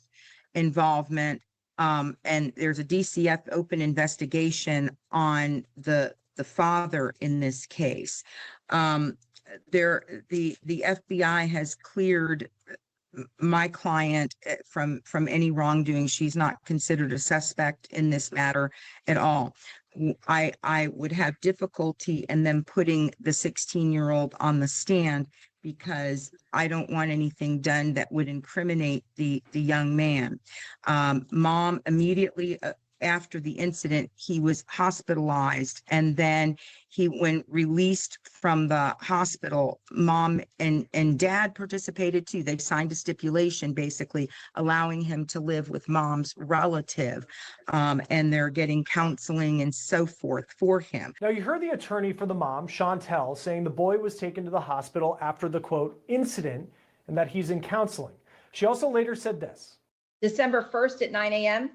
involvement, and there's a DCF open investigation on the father in this case. The FBI has cleared my client from any wrongdoing. She's not considered a suspect in this matter at all. I would have difficulty in them putting the 16-year-old on the stand because I don't want anything done that would incriminate the young man. Mom immediately after the incident, he was hospitalized, and then when released from the hospital, mom and dad participated too. They signed a stipulation basically allowing him to live with mom's relative, and they're getting counseling and so forth for him. Now, you heard the attorney for the mom, Chantel, saying the boy was taken to the hospital after the, quote, incident, and that he's in counseling. She also later said this. December 1st at 9 a.m.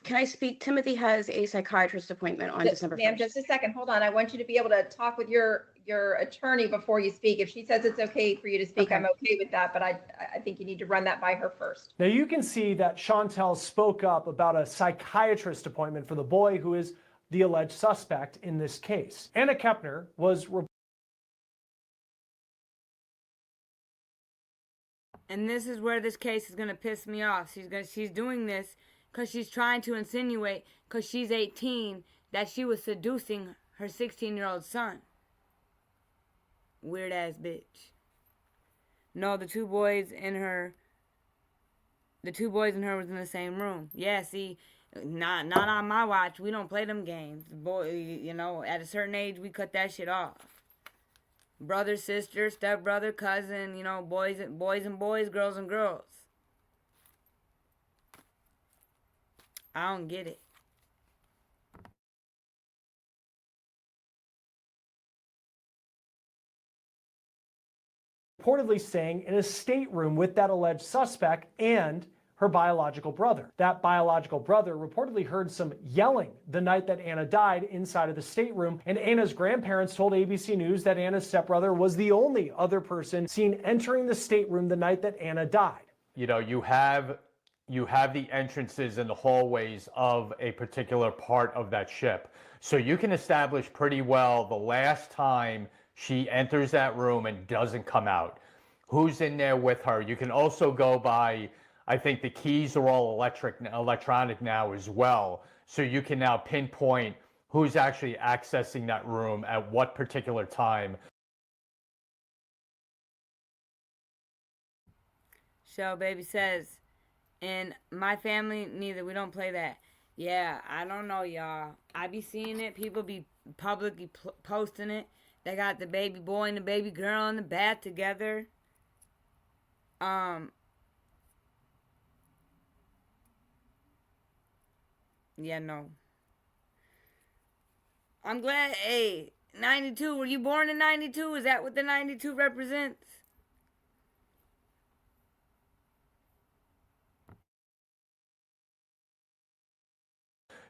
Can I speak? Timothy has a psychiatrist appointment on December 1st. Ma'am, just a second. Hold on. I want you to be able to talk with your attorney before you speak. If she says it's okay for you to speak, okay. I'm okay with that, but I think you need to run that by her first. Now, you can see that Chantel spoke up about a psychiatrist appointment for the boy who is the alleged suspect in this case. Anna Kepner was And this is where this case is going to piss me off. She's doing this because she's trying to insinuate, because she's 18, that she was seducing her 16-year-old son. Weird ass bitch. No, the two boys and her was in the same room. Yeah, see, not on my watch. We don't play them games. Boy, you know, at a certain age, we cut that shit off. Brother, sister, stepbrother, cousin, you know, boys and boys, girls and girls. I don't get it. Reportedly staying in a stateroom with that alleged suspect and her biological brother. That biological brother reportedly heard some yelling the night that Anna died inside of the stateroom, and Anna's grandparents told ABC News that Anna's stepbrother was the only other person seen entering the stateroom the night that Anna died. You know, you have the entrances and the hallways of a particular part of that ship. So you can establish pretty well the last time she enters that room and doesn't come out. Who's in there with her? You can also go by, I think the keys are all electronic now as well. So you can now pinpoint who's actually accessing that room at what particular time. Shell Baby says, in my family, neither. We don't play that. Yeah, I don't know, y'all. I be seeing it. People be publicly posting it. They got the baby boy and the baby girl in the bath together. Yeah, no. I'm glad, hey, 92, were you born in 92? Is that what the 92 represents?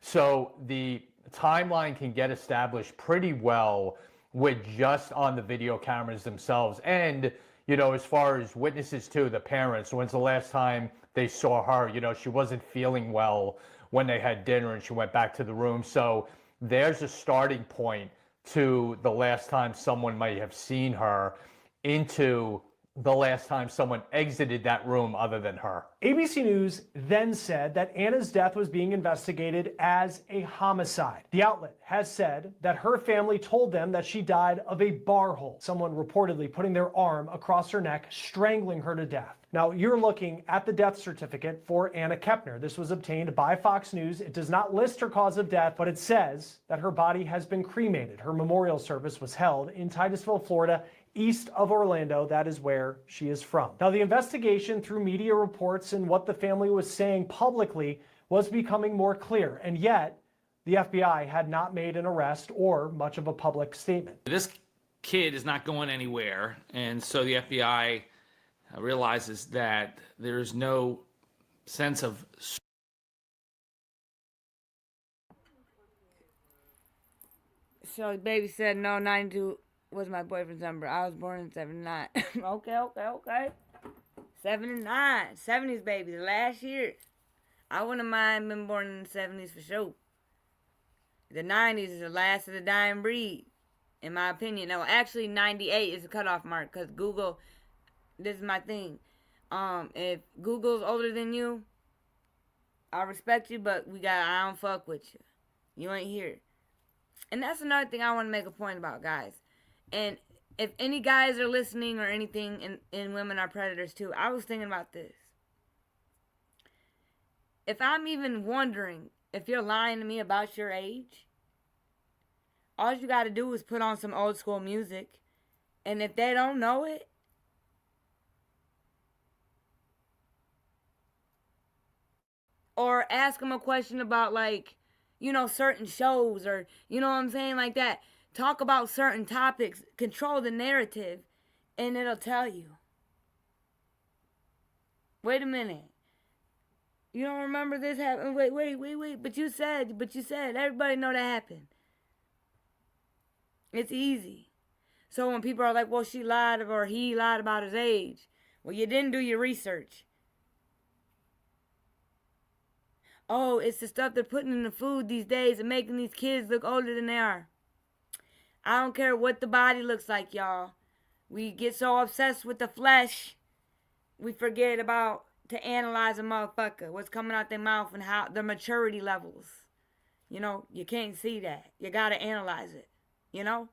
So the timeline can get established pretty well with just on the video cameras themselves. And, you know, as far as witnesses too, the parents, when's the last time they saw her? You know, she wasn't feeling well when they had dinner and she went back to the room. So there's a starting point to the last time someone might have seen her into the last time someone exited that room other than her. ABC News then said that Anna's death was being investigated as a homicide. The outlet has said that her family told them that she died of a bar hole, someone reportedly putting their arm across her neck, strangling her to death. Now, you're looking at the death certificate for Anna Kepner. This was obtained by Fox News. It does not list her cause of death, but it says that her body has been cremated. Her memorial service was held in Titusville, Florida, east of Orlando. That is where she is from. Now, the investigation through media reports and what the family was saying publicly was becoming more clear, and yet the FBI had not made an arrest or much of a public statement. This kid is not going anywhere, and so the FBI realizes that there's no sense of. So baby said no, 92 was my boyfriend's number. I was born in 79. okay. 79. 70s baby, the last year. I wouldn't mind being born in the 70s for sure. The 90s is the last of the dying breed, in my opinion. No, actually 98 is the cutoff mark, because Google, this is my thing. If Google's older than you, I respect you, but I don't fuck with you. You ain't here. And that's another thing I want to make a point about, guys. And if any guys are listening or anything, and women are predators too, I was thinking about this. If I'm even wondering if you're lying to me about your age, all you got to do is put on some old school music. And if they don't know it, or ask them a question about, like, you know, certain shows, or, you know what I'm saying, like that. Talk about certain topics, control the narrative, and it'll tell you. Wait a minute. You don't remember this happened? Wait. But you said, everybody know that happened. It's easy. So when people are like, well, she lied, or he lied about his age. Well, you didn't do your research. Oh, it's the stuff they're putting in the food these days and making these kids look older than they are. I don't care what the body looks like, y'all. We get so obsessed with the flesh, we forget about to analyze a motherfucker, what's coming out their mouth and how their maturity levels. You know, you can't see that. You gotta analyze it, you know?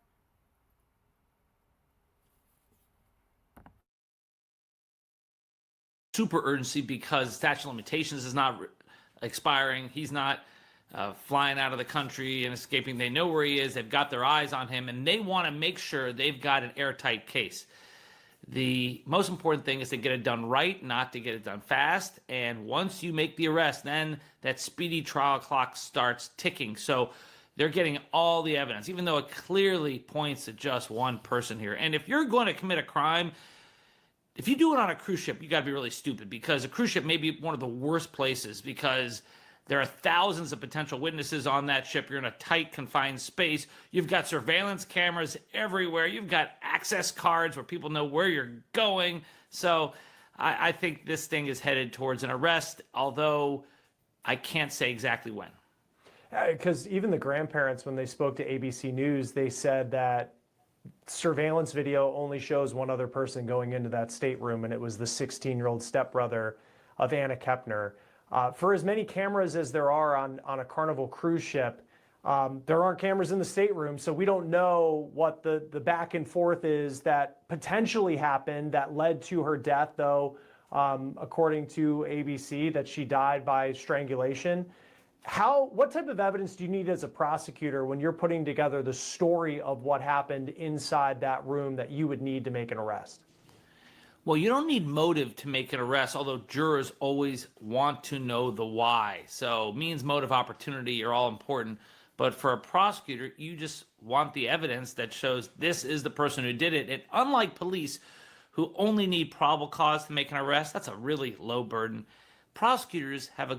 Super urgency because statute of limitations is not expiring. He's not flying out of the country and escaping. They know where he is. They've got their eyes on him, and they want to make sure they've got an airtight case. The most important thing is to get it done right, not to get it done fast. And once you make the arrest, then that speedy trial clock starts ticking. So they're getting all the evidence, even though it clearly points to just one person here. And if you're going to commit a crime, if you do it on a cruise ship, you got to be really stupid, because a cruise ship may be one of the worst places, because there are thousands of potential witnesses on that ship. You're in a tight, confined space. You've got surveillance cameras everywhere. You've got access cards where people know where you're going. So I think this thing is headed towards an arrest, although I can't say exactly when. Because even the grandparents, when they spoke to ABC News, they said that surveillance video only shows one other person going into that stateroom, and it was the 16-year-old stepbrother of Anna Kepner. For as many cameras as there are on a Carnival cruise ship, there aren't cameras in the stateroom, so we don't know what the back and forth is that potentially happened that led to her death, though, according to ABC, that she died by strangulation. What type of evidence do you need as a prosecutor when you're putting together the story of what happened inside that room that you would need to make an arrest? Well, you don't need motive to make an arrest, although jurors always want to know the why. So means, motive, opportunity are all important. But for a prosecutor, you just want the evidence that shows this is the person who did it. And unlike police, who only need probable cause to make an arrest, that's a really low burden. Prosecutors have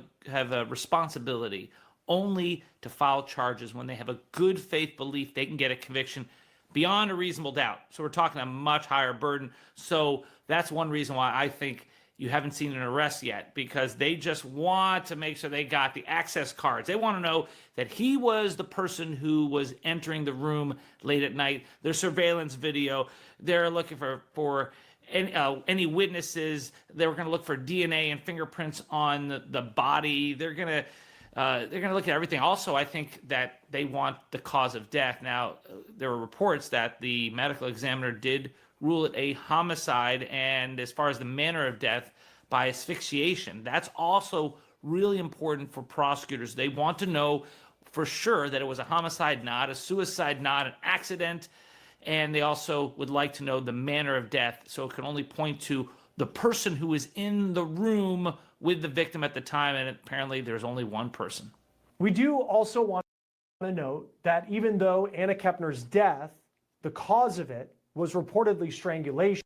a responsibility only to file charges when they have a good faith belief they can get a conviction beyond a reasonable doubt. So we're talking a much higher burden. So that's one reason why I think you haven't seen an arrest yet, because they just want to make sure they got the access cards. They want to know that he was the person who was entering the room late at night. There's surveillance video. They're looking for any witnesses. They were going to look for DNA and fingerprints on the body. They're going to look at everything. Also, I think that they want the cause of death. Now, there were reports that the medical examiner did rule it a homicide, and as far as the manner of death, by asphyxiation. That's also really important for prosecutors. They want to know for sure that it was a homicide, not a suicide, not an accident. And they also would like to know the manner of death, so it can only point to the person who was in the room with the victim at the time, and apparently there's only one person. We do also want to note that even though Anna Kepner's death, the cause of it, was reportedly strangulation.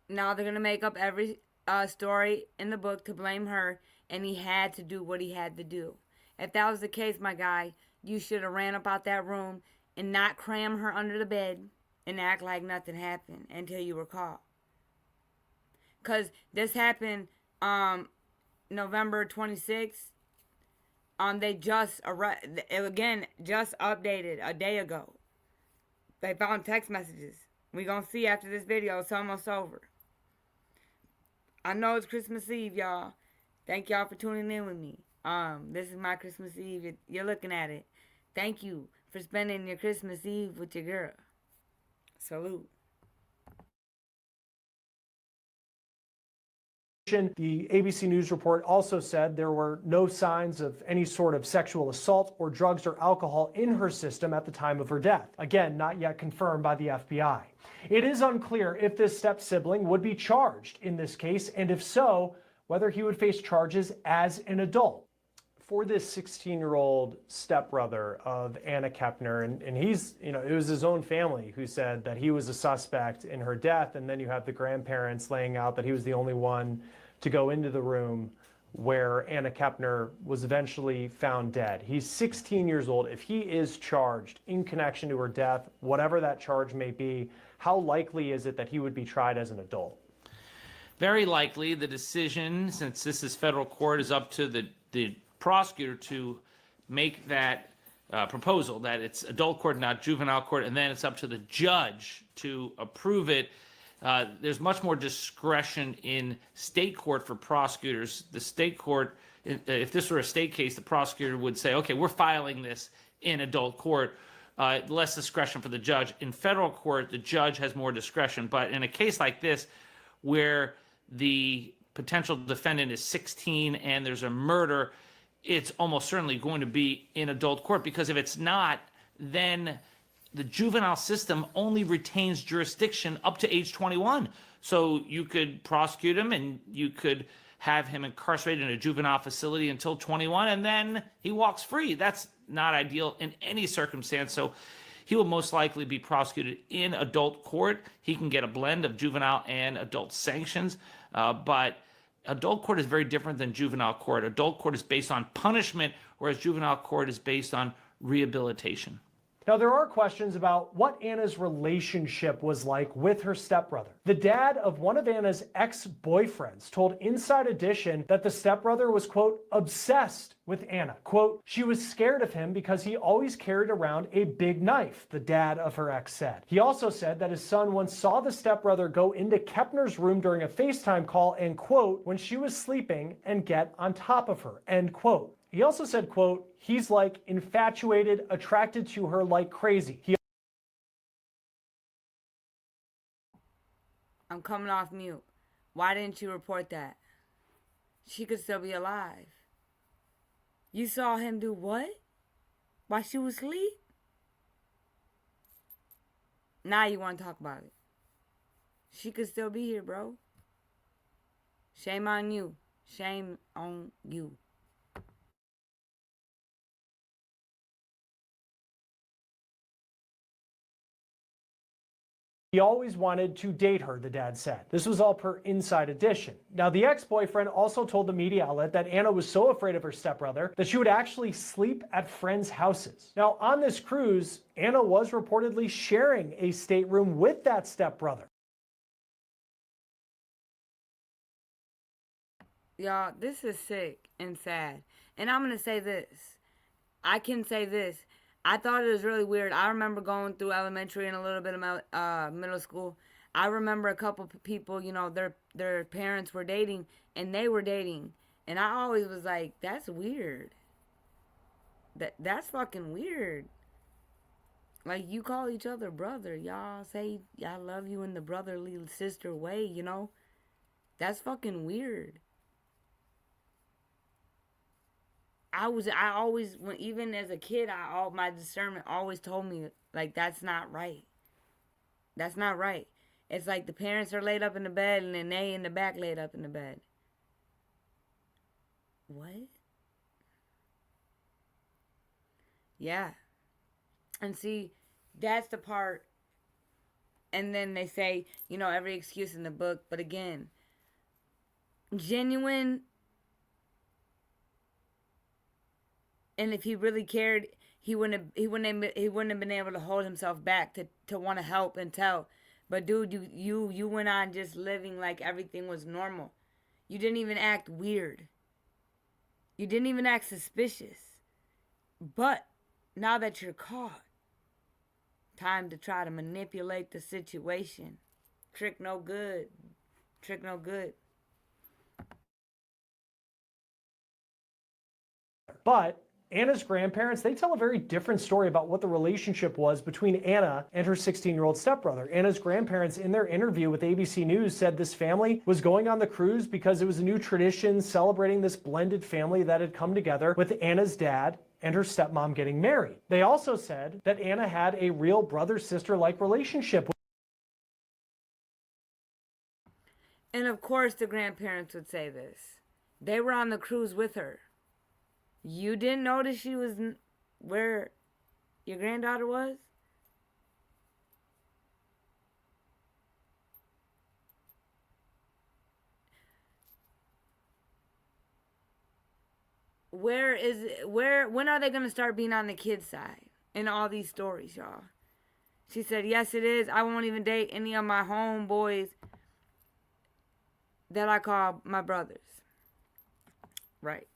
Now they're going to make up every story in the book to blame her, and he had to do what he had to do. If that was the case, my guy, you should have ran up out that room and not cram her under the bed and act like nothing happened until you were caught. Because this happened November 26th. They just updated a day ago. They found text messages. We're going to see after this video. It's almost over. I know it's Christmas Eve, y'all. Thank y'all for tuning in with me. This is my Christmas Eve. You're looking at it. Thank you for spending your Christmas Eve with your girl. Salute. The ABC News report also said there were no signs of any sort of sexual assault or drugs or alcohol in her system at the time of her death. Again, not yet confirmed by the FBI. It is unclear if this step-sibling would be charged in this case, and if so, whether he would face charges as an adult. For this 16-year-old stepbrother of Anna Kepner, and he's, it was his own family who said that he was a suspect in her death, and then you have the grandparents laying out that he was the only one to go into the room where Anna Kepner was eventually found dead. He's 16 years old. If he is charged in connection to her death, whatever that charge may be, how likely is it that he would be tried as an adult? Very likely. The decision, since this is federal court, is up to the prosecutor to make that proposal that it's adult court, not juvenile court, and then it's up to the judge to approve it. There's much more discretion in state court for prosecutors. The state court, if this were a state case, the prosecutor would say, okay, we're filing this in adult court. Less discretion for the judge. In federal court, the judge has more discretion. But in a case like this, where the potential defendant is 16 and there's a murder, it's almost certainly going to be in adult court, because if it's not, then the juvenile system only retains jurisdiction up to age 21. So you could prosecute him and you could have him incarcerated in a juvenile facility until 21, and then he walks free. That's not ideal in any circumstance. So he will most likely be prosecuted in adult court. He can get a blend of juvenile and adult sanctions, but adult court is very different than juvenile court. Adult court is based on punishment, whereas juvenile court is based on rehabilitation. Now, there are questions about what Anna's relationship was like with her stepbrother. The dad of one of Anna's ex-boyfriends told Inside Edition that the stepbrother was, quote, obsessed with Anna. Quote, she was scared of him because he always carried around a big knife, the dad of her ex said. He also said that his son once saw the stepbrother go into Kepner's room during a FaceTime call and, quote, when she was sleeping and get on top of her, end quote. He also said, quote, he's like infatuated, attracted to her like crazy. I'm coming off mute. Why didn't you report that? She could still be alive. You saw him do what? While she was asleep? Now you want to talk about it. She could still be here, bro. Shame on you. Shame on you. He always wanted to date her, the dad said. This was all per Inside Edition. Now, the ex-boyfriend also told the media outlet that Anna was so afraid of her stepbrother that she would actually sleep at friends' houses. Now, on this cruise, Anna was reportedly sharing a stateroom with that stepbrother. Y'all, this is sick and sad. And I'm going to say this. I can say this. I thought it was really weird. I remember going through elementary and a little bit of middle school. I remember a couple people, you know, their parents were dating and they were dating. And I always was like, that's weird. That's fucking weird. Like, you call each other brother. Y'all say, I love you in the brotherly sister way, you know? That's fucking weird. I always, even as a kid, my discernment always told me, like, that's not right. That's not right. It's like the parents are laid up in the bed and then they in the back laid up in the bed. What? Yeah. And see, that's the part. And then they say, you know, every excuse in the book. But again, genuine. And if he really cared, he wouldn't have been able to hold himself back to want to help and tell. But dude, you went on just living like everything was normal. You didn't even act weird. You didn't even act suspicious. But now that you're caught, time to try to manipulate the situation. Trick no good. Trick no good. But Anna's grandparents, they tell a very different story about what the relationship was between Anna and her 16-year-old stepbrother. Anna's grandparents, in their interview with ABC News, said this family was going on the cruise because it was a new tradition celebrating this blended family that had come together with Anna's dad and her stepmom getting married. They also said that Anna had a real brother-sister-like relationship. And of course the grandparents would say this. They were on the cruise with her. You didn't notice she was where your granddaughter was? When are they going to start being on the kid's side in all these stories, y'all? She said, yes, it is. I won't even date any of my homeboys that I call my brothers. Right.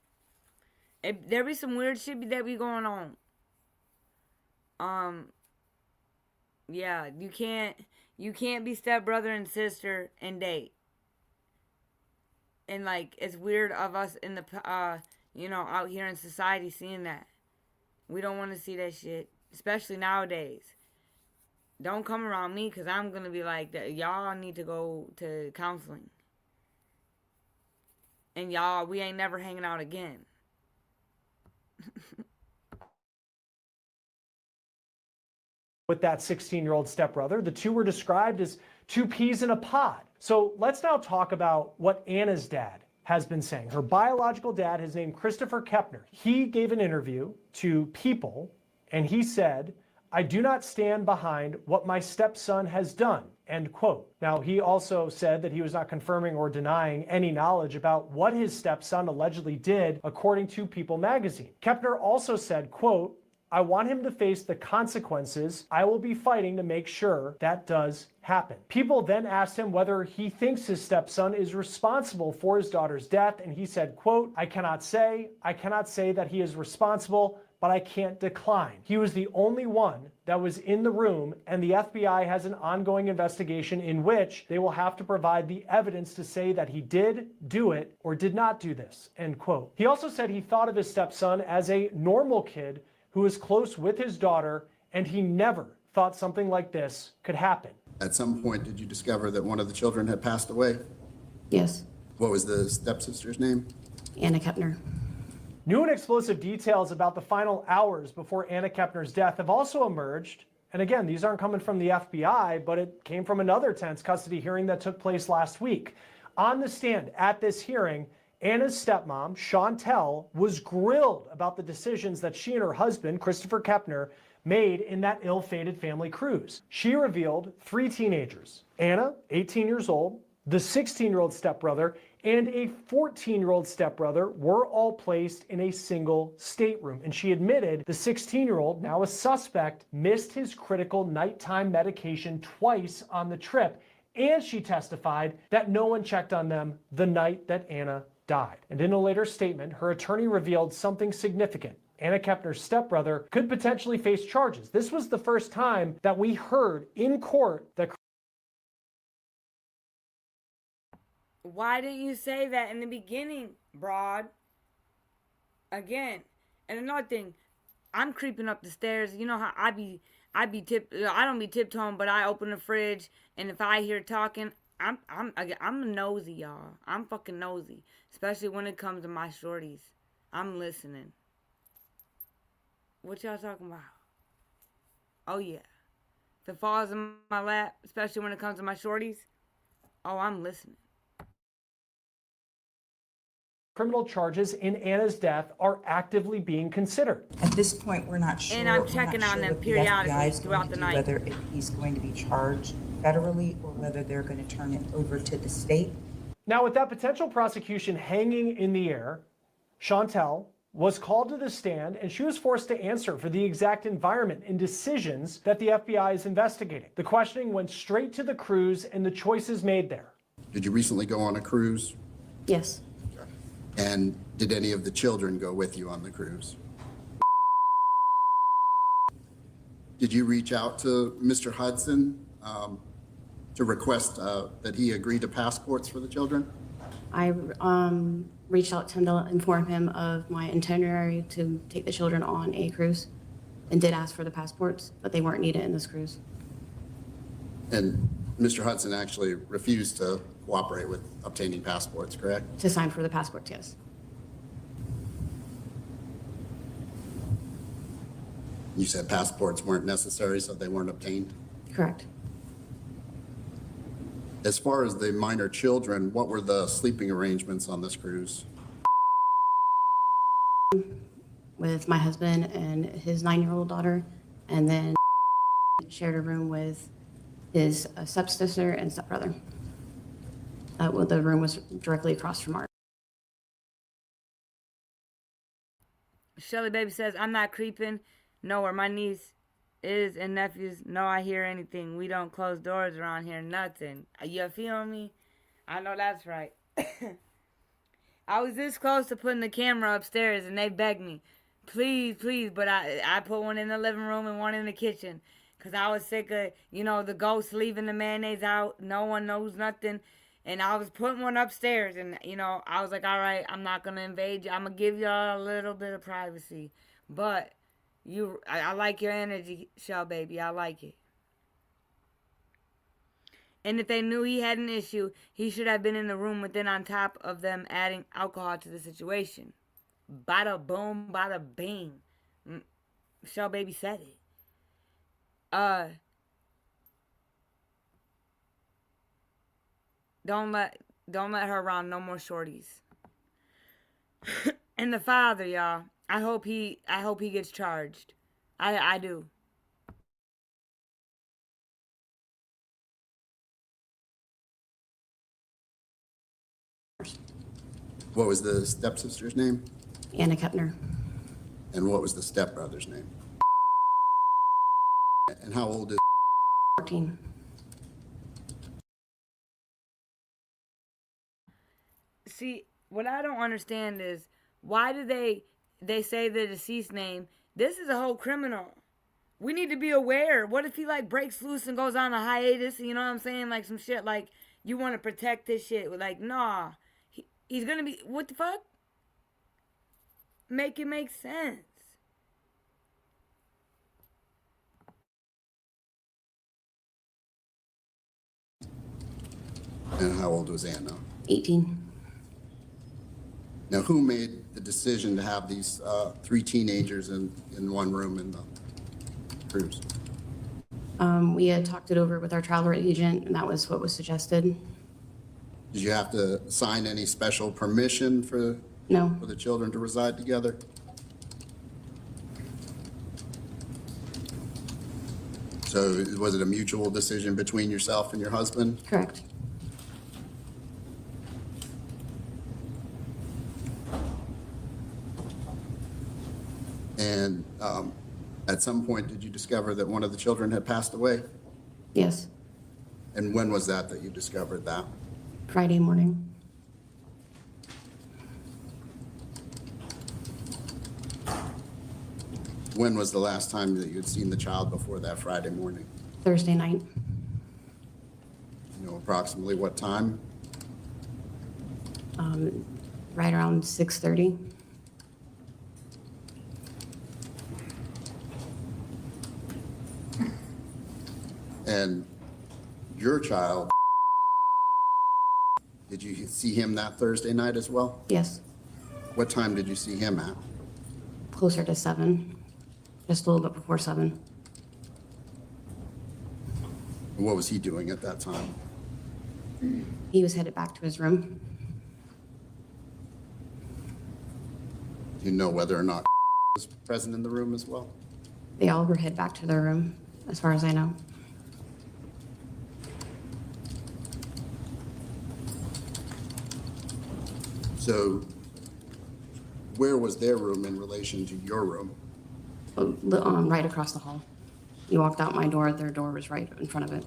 There be some weird shit that be going on. Yeah, you can't be stepbrother and sister and date. And like, it's weird of us in the out here in society seeing that. We don't want to see that shit, especially nowadays. Don't come around me because I'm gonna be like, y'all need to go to counseling. And y'all, we ain't never hanging out again. With that 16-year-old stepbrother, the two were described as two peas in a pod. So let's now talk about what Anna's dad has been saying. Her biological dad is named Christopher Kepner. He gave an interview to People, and he said, I do not stand behind what my stepson has done, end quote. Now, he also said that he was not confirming or denying any knowledge about what his stepson allegedly did, according to People magazine. Kepner also said, quote, I want him to face the consequences. I will be fighting to make sure that does happen. People then asked him whether he thinks his stepson is responsible for his daughter's death, and he said, quote, I cannot say that he is responsible, but I can't decline. He was the only one that was in the room, and the FBI has an ongoing investigation in which they will have to provide the evidence to say that he did do it or did not do this, end quote. He also said he thought of his stepson as a normal kid who was close with his daughter, and he never thought something like this could happen. At some point, did you discover that one of the children had passed away? Yes. What was the stepsister's name? Anna Kepner. New and explosive details about the final hours before Anna Kepner's death have also emerged. And again, these aren't coming from the FBI, but it came from another tense custody hearing that took place last week. On the stand at this hearing, Anna's stepmom, Chantel, was grilled about the decisions that she and her husband, Christopher Kepner, made in that ill-fated family cruise. She revealed 3 teenagers, Anna, 18 years old, the 16-year-old stepbrother, and a 14-year-old stepbrother were all placed in a single stateroom. And she admitted the 16-year-old, now a suspect, missed his critical nighttime medication twice on the trip. And she testified that no one checked on them the night that Anna died. And in a later statement, her attorney revealed something significant. Anna Kepner's stepbrother could potentially face charges. This was the first time that we heard in court that. Why didn't you say that in the beginning, broad? Again, and another thing, I'm creeping up the stairs. You know how I don't be tiptoeing, but I open the fridge, and if I hear talking, I'm nosy, y'all. I'm fucking nosy, especially when it comes to my shorties. I'm listening. What y'all talking about? Oh yeah, if it falls in my lap, especially when it comes to my shorties, oh, I'm listening. Criminal charges in Anna's death are actively being considered. At this point, we're not sure. And I'm we're not checking on sure them what the periodically FBI is throughout going the to do, night. whether he's going to be charged federally or whether they're going to turn it over to the state. Now, with that potential prosecution hanging in the air, Chantel was called to the stand and she was forced to answer for the exact environment and decisions that the FBI is investigating. The questioning went straight to the cruise and the choices made there. Did you recently go on a cruise? Yes. And did any of the children go with you on the cruise? Did you reach out to Mr. Hudson to request that he agree to passports for the children? I reached out to him to inform him of my itinerary to take the children on a cruise and did ask for the passports, but they weren't needed in this cruise. And Mr. Hudson actually refused to cooperate with obtaining passports, correct? To sign for the passports, yes. You said passports weren't necessary, so they weren't obtained? Correct. As far as the minor children, what were the sleeping arrangements on this cruise? With my husband and his 9-year-old daughter, and then shared a room with his stepsister and stepbrother. The room was directly across from ours. Shelly Baby says, I'm not creeping. No, where my niece is and nephews know I hear anything. We don't close doors around here, nothing. You feel me? I know that's right. I was this close to putting the camera upstairs and they begged me, please, please, but I put one in the living room and one in the kitchen because I was sick of, the ghost leaving the mayonnaise out. No one knows nothing. And I was putting one upstairs and, I was like, all right, I'm not going to invade you. I'm going to give y'all a little bit of privacy. But I like your energy, Shell Baby. I like it. And if they knew he had an issue, he should have been in the room within on top of them adding alcohol to the situation. Bada boom, bada bing. Shell Baby said it. Don't let her around no more shorties. And the father, y'all. I hope he gets charged. I do. What was the stepsister's name? Anna Kepner. And what was the stepbrother's name? And how old is 14. See, what I don't understand is why do they say the deceased name? This is a whole criminal. We need to be aware. What if he breaks loose and goes on a hiatus? You know what I'm saying? Like some shit. Like you want to protect this shit. Like nah, he's gonna be what the fuck? Make it make sense. And how old was Anna? 18. Now, who made the decision to have these 3 teenagers in one room in the cruise? We had talked it over with our travel agent, and that was what was suggested. Did you have to sign any special permission for the children to reside together? So was it a mutual decision between yourself and your husband? Correct. And at some point, did you discover that one of the children had passed away? Yes. And when was that you discovered that? Friday morning. When was the last time that you'd seen the child before that Friday morning? Thursday night, You know approximately what time? right around 6:30. And your child, did you see him that Thursday night as well? Yes, What time did you see him at? closer to 7, just a little bit before 7. And what was he doing at that time? He was headed back to his room. Do you know whether or not was present in the room as well? They all were headed back to their room, as far as I know. So where was their room in relation to your room? Right across the hall. You walked out my door, their door was right in front of it.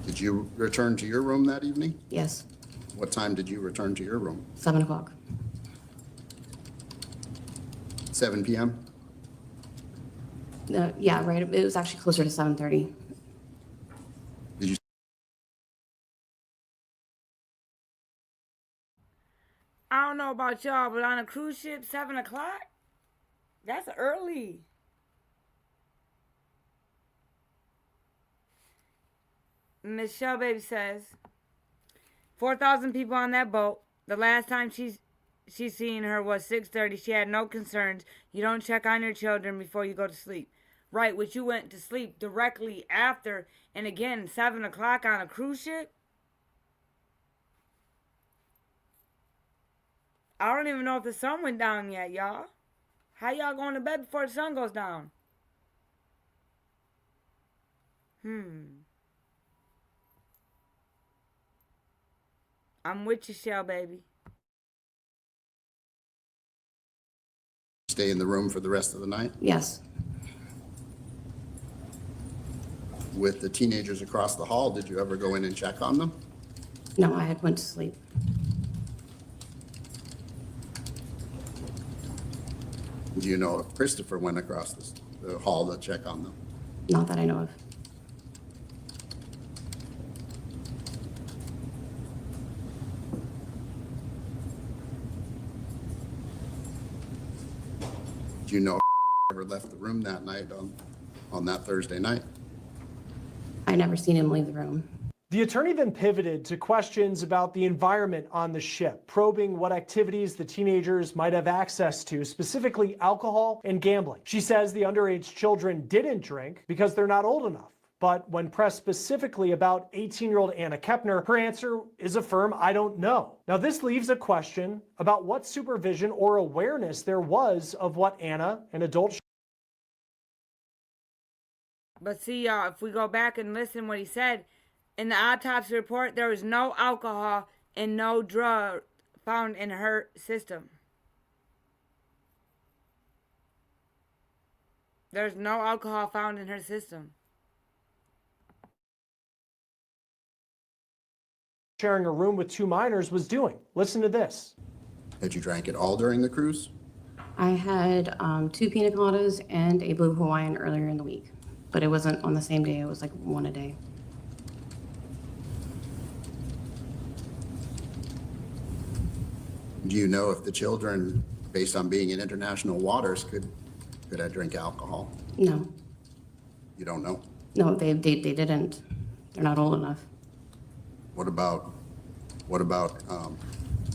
Did you return to your room that evening? Yes, What time did you return to your room? 7 o'clock. 7 p.m.? Yeah, right. It was actually closer to 7:30. Did you? I don't know about y'all, but on a cruise ship, 7 o'clock? That's early. Miss Shellbaby says, 4,000 people on that boat. The last time she's seen her was 6:30. She had no concerns. You don't check on your children before you go to sleep. Right, which you went to sleep directly after, and again, 7 o'clock on a cruise ship? I don't even know if the sun went down yet, y'all. How y'all going to bed before the sun goes down? I'm with you, Shell Baby. Stay in the room for the rest of the night? Yes, With the teenagers across the hall, did you ever go in and check on them? no, I had went to sleep. Do you know if Christopher went across the hall to check on them? Not that I know of. Do you know if ever left the room that night on that Thursday night? I never seen him leave the room. The attorney then pivoted to questions about the environment on the ship, probing what activities the teenagers might have access to, specifically alcohol and gambling. She says the underage children didn't drink because they're not old enough. But when pressed specifically about 18-year-old Anna Kepner, her answer is a firm, I don't know. Now, this leaves a question about what supervision or awareness there was of what Anna, an adult. But see, y'all, if we go back and listen what he said, in the autopsy report, there was no alcohol and no drug found in her system. There's no alcohol found in her system. Sharing a room with 2 minors was doing. Listen to this. Had you drank it all during the cruise? I had 2 pina coladas and a blue Hawaiian earlier in the week, but it wasn't on the same day. It was like 1 a day. Do you know if the children, based on being in international waters, could I drink alcohol? No, You don't know? no, they didn't. They're not old enough. What about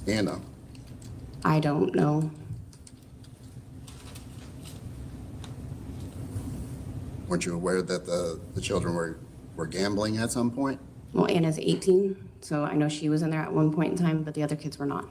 Anna? I don't know. Weren't you aware that the children were gambling at some point? Well, Anna's 18, so I know she was in there at one point in time, but the other kids were not.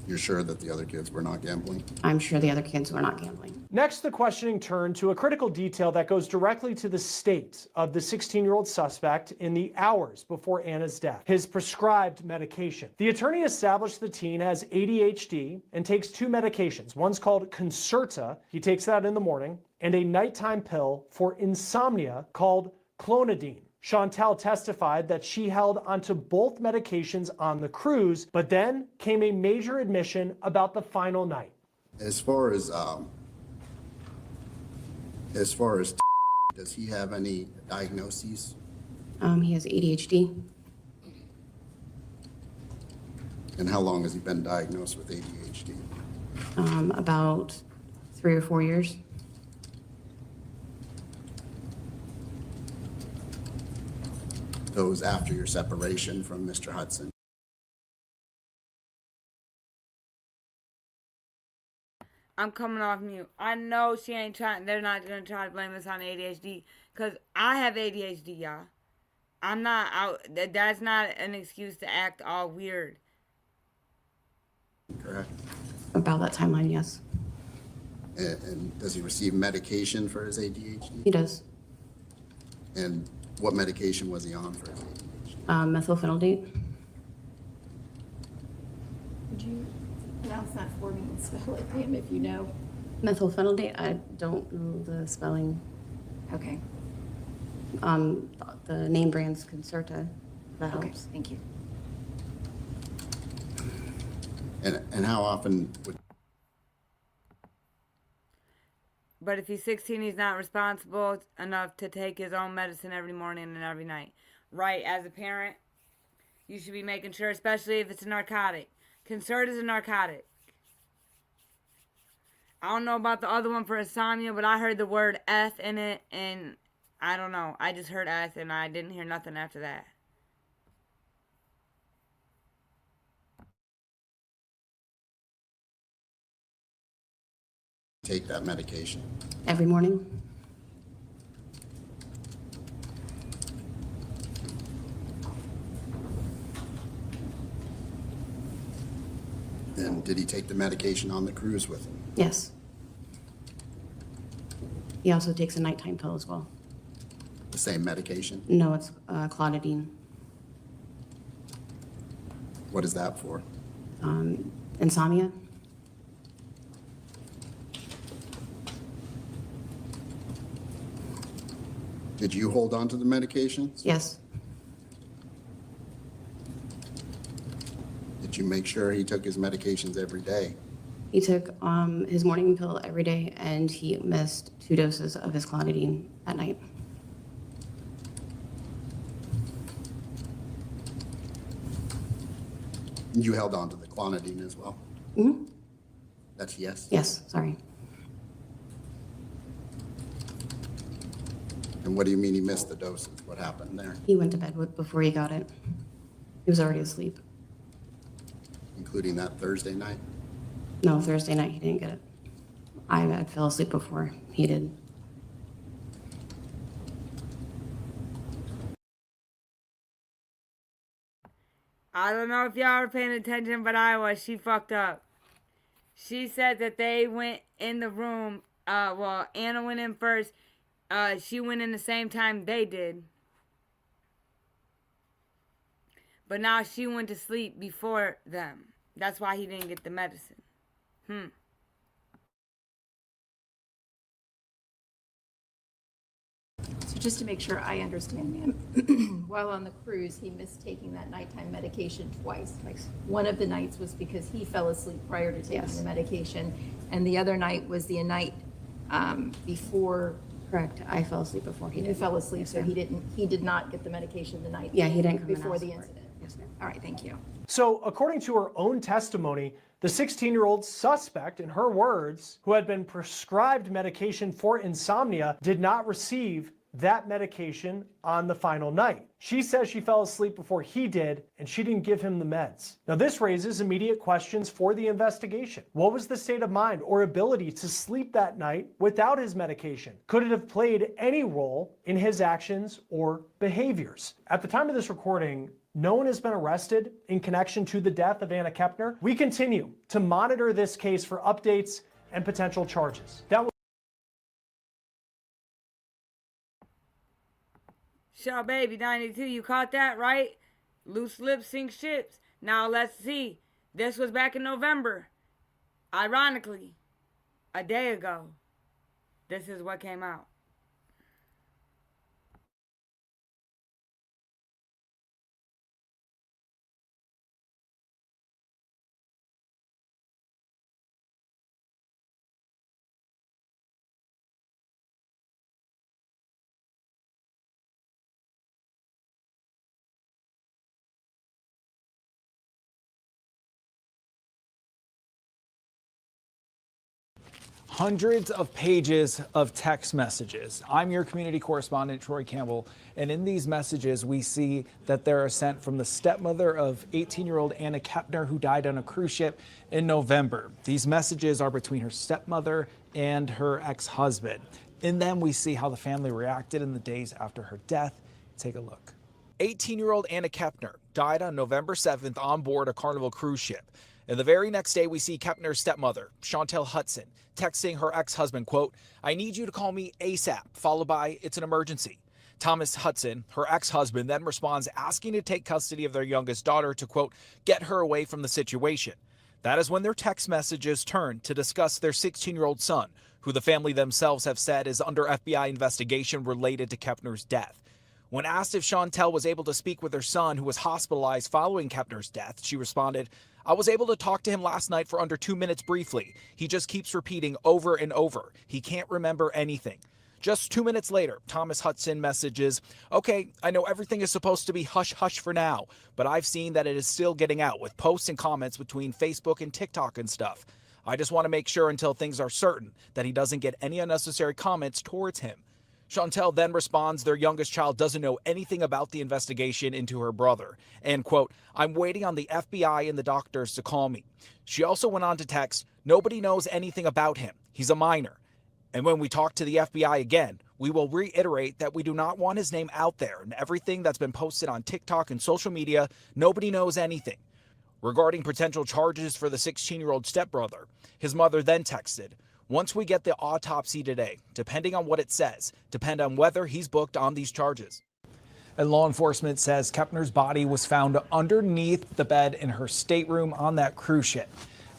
You're sure that the other kids were not gambling? I'm sure the other kids were not gambling. Next, the questioning turned to a critical detail that goes directly to the state of the 16-year-old suspect in the hours before Anna's death, his prescribed medication. The attorney established the teen has ADHD and takes 2 medications. One's called Concerta, he takes that in the morning, and a nighttime pill for insomnia called clonidine. Chantel testified that she held onto both medications on the cruise, but then came a major admission about the final night. As far as does he have any diagnoses? He has ADHD. And how long has he been diagnosed with ADHD? About 3 or 4 years. Those after your separation from Mr. Hudson. I'm coming off mute. I know she ain't trying. They're not gonna try to blame us on ADHD because I have ADHD, y'all. I'm not out. That's not an excuse to act all weird. Correct. About that timeline, yes. And does he receive medication for his ADHD? He does. And what medication was he on for his ADHD? Methylphenidate. Could you pronounce that for me and spell it, Pam, if you know? Methylphenidate, I don't know the spelling. Okay. The name brand's Concerta. That Okay, helps. thank you. And how often would But if he's 16, he's not responsible enough to take his own medicine every morning and every night. Right, as a parent, you should be making sure, especially if it's a narcotic. Concerta is a narcotic. I don't know about the other one for insomnia, but I heard the word F in it, and I don't know. I just heard F, and I didn't hear nothing after that. take that medication? Every morning. And did he take the medication on the cruise with him? Yes. He also takes a nighttime pill as well. The same medication? No, it's clonidine. What is that for? Insomnia. Did you hold on to the medications? Yes. Did you make sure he took his medications every day? He took his morning pill every day, and he missed 2 doses of his clonidine at night. You held on to the clonidine as well? Mm-hmm. That's yes? Yes, sorry. And what do you mean he missed the doses? What happened there? He went to bed before he got it. He was already asleep. Including that Thursday night? No, Thursday night he didn't get it. I fell asleep before he did. I don't know if y'all were paying attention, but I was. She fucked up. She said that they went in the room. Well, Anna went in first. She went in the same time they did. But now she went to sleep before them. That's why he didn't get the medicine. So just to make sure I understand, ma'am, while on the cruise, he missed taking that nighttime medication twice. One of the nights was because he fell asleep prior to taking Yes. the medication, and the other night was the night before. Correct. I fell asleep before he You did. fell asleep, Yes, so ma'am. he did not get the medication the night. Yeah, he didn't come and before ask the for it. incident. Yes, ma'am. All right, thank you. So, according to her own testimony, the 16-year-old suspect, in her words, who had been prescribed medication for insomnia, did not receive that medication on the final night. She says she fell asleep before he did, and she didn't give him the meds. Now, this raises immediate questions for the investigation. What was the state of mind or ability to sleep that night without his medication? Could it have played any role in his actions or behaviors? At the time of this recording, no one has been arrested in connection to the death of Anna Kepner. We continue to monitor this case for updates and potential charges. That was Shaw Baby 92, you caught that, right? Loose lips sink ships. Now let's see. This was back in November. Ironically, a day ago, this is what came out. Hundreds of pages of text messages. I'm your community correspondent, Troy Campbell, and in these messages, we see that they are sent from the stepmother of 18-year-old Anna Kepner, who died on a cruise ship in November. These messages are between her stepmother and her ex-husband. In them, we see how the family reacted in the days after her death. Take a look. 18-year-old Anna Kepner died on November 7th on board a Carnival cruise ship. And the very next day, we see Kepner's stepmother, Chantel Hudson, texting her ex-husband, quote, "I need you to call me ASAP," followed by, "It's an emergency." Thomas Hudson, her ex-husband, then responds asking to take custody of their youngest daughter to, quote, "get her away from the situation." That is when their text messages turn to discuss their 16-year-old son, who the family themselves have said is under FBI investigation related to Kepner's death. When asked if Chantel was able to speak with her son, who was hospitalized following Kepner's death, she responded, "I was able to talk to him last night for under 2 minutes briefly. He just keeps repeating over and over. He can't remember anything." Just 2 minutes later, Thomas Hudson messages, "Okay, I know everything is supposed to be hush-hush for now, but I've seen that it is still getting out with posts and comments between Facebook and TikTok and stuff. I just want to make sure until things are certain that he doesn't get any unnecessary comments towards him." Chantel then responds their youngest child doesn't know anything about the investigation into her brother, and, quote, "I'm waiting on the FBI and the doctors to call me." She also went on to text, "Nobody knows anything about him. He's a minor. And when we talk to the FBI again, we will reiterate that we do not want his name out there, and everything that's been posted on TikTok and social media, nobody knows anything." Regarding potential charges for the 16-year-old stepbrother, his mother then texted, "Once we get the autopsy today, depending on what it says, depend on whether he's booked on these charges." And law enforcement says Kepner's body was found underneath the bed in her stateroom on that cruise ship.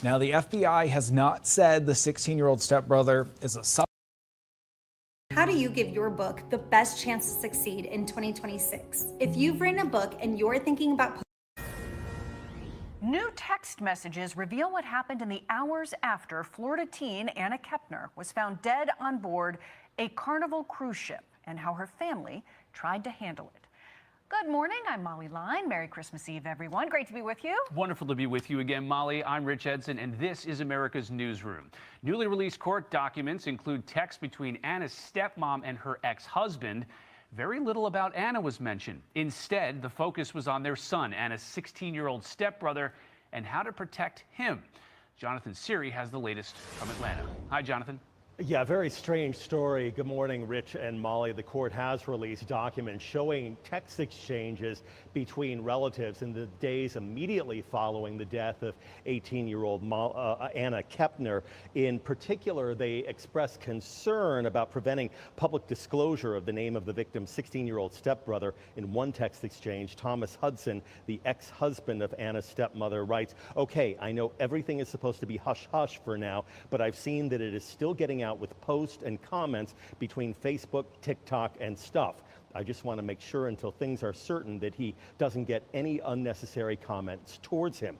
Now, the FBI has not said the 16-year-old stepbrother is a suspect. How do you give your book the best chance to succeed in 2026? If you've written a book and you're thinking about New text messages reveal what happened in the hours after Florida teen Anna Kepner was found dead on board a Carnival cruise ship and how her family tried to handle it. Good morning, I'm Molly Line. Merry Christmas Eve, everyone. Great to be with you. Wonderful to be with you again, Molly. I'm Rich Edson, and this is America's Newsroom. Newly released court documents include texts between Anna's stepmom and her ex-husband. Very little about Anna was mentioned. Instead, the focus was on their son, Anna's 16-year-old stepbrother, and how to protect him. Jonathan Siri has the latest from Atlanta. Hi, Jonathan. Yeah, very strange story. Good morning, Rich and Molly. The court has released documents showing text exchanges between relatives in the days immediately following the death of 18-year-old Anna Kepner. In particular, they expressed concern about preventing public disclosure of the name of the victim's 16-year-old stepbrother. In one text exchange, Thomas Hudson, the ex-husband of Anna's stepmother, writes, "Okay, I know everything is supposed to be hush-hush for now, but I've seen that it is still getting out with posts and comments between Facebook, TikTok, and stuff. I just want to make sure until things are certain that he doesn't get any unnecessary comments towards him."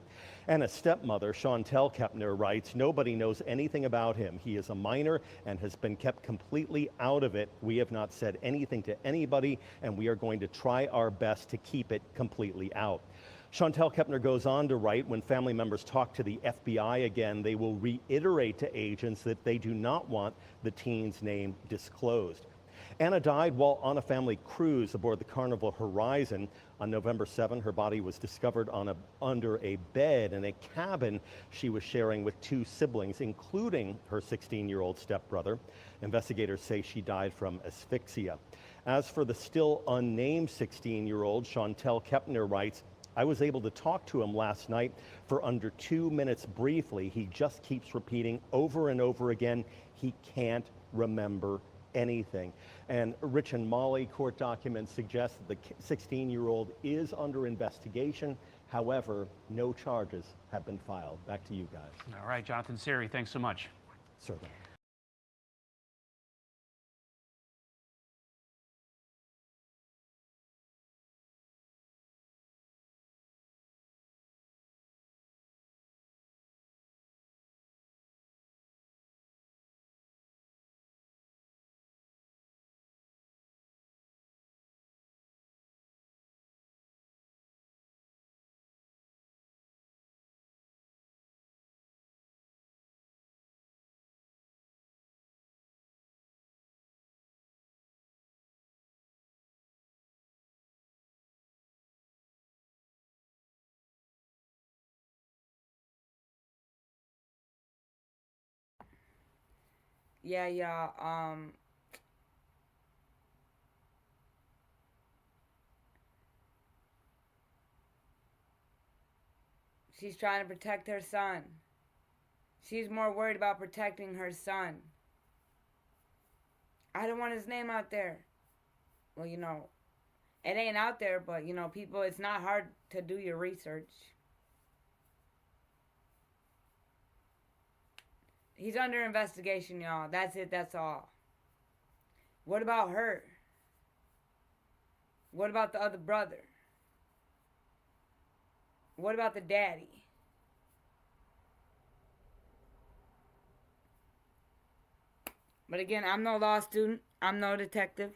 And a stepmother, Chantel Kepner, writes, "Nobody knows anything about him. He is a minor and has been kept completely out of it. We have not said anything to anybody, and we are going to try our best to keep it completely out." Chantel Kepner goes on to write, "When family members talk to the FBI again, they will reiterate to agents that they do not want the teen's name disclosed." Anna died while on a family cruise aboard the Carnival Horizon. On November 7, her body was discovered under a bed in a cabin she was sharing with two siblings, including her 16-year-old stepbrother. Investigators say she died from asphyxia. As for the still unnamed 16-year-old, Chantel Kepner writes, "I was able to talk to him last night for under 2 minutes briefly. He just keeps repeating over and over again, he can't remember anything." And Rich and Molly, court documents suggest that the 16-year-old is under investigation. However, no charges have been filed. Back to you guys. All right, Jonathan Siri, thanks so much. Certainly. Yeah, y'all. She's trying to protect her son. She's more worried about protecting her son. I don't want his name out there. Well, you know, it ain't out there, but, you know, people, it's not hard to do your research. He's under investigation, y'all. That's it. That's all. What about her? What about the other brother? What about the daddy? But again, I'm no law student. I'm no detective.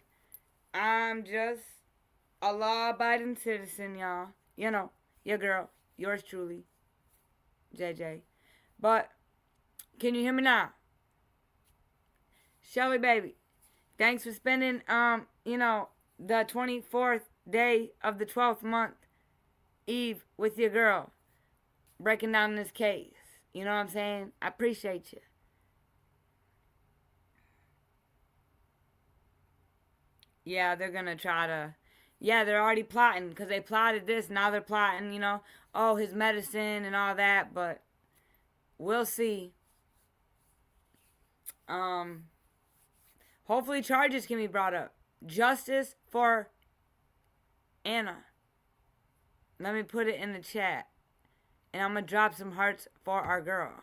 I'm just a law-abiding citizen, y'all. You know, your girl, yours truly, JJ. But can you hear me now? Shelly, baby, thanks for spending, you know, the 24th day of the 12th month eve with your girl, breaking down this case. You know what I'm saying? I appreciate you. Yeah, they're gonna try to. Yeah, they're already plotting because they plotted this. Now they're plotting, you know, oh, his medicine and all that. But we'll see. Hopefully charges can be brought up. Justice for Anna. Let me put it in the chat. And I'm gonna drop some hearts for our girl.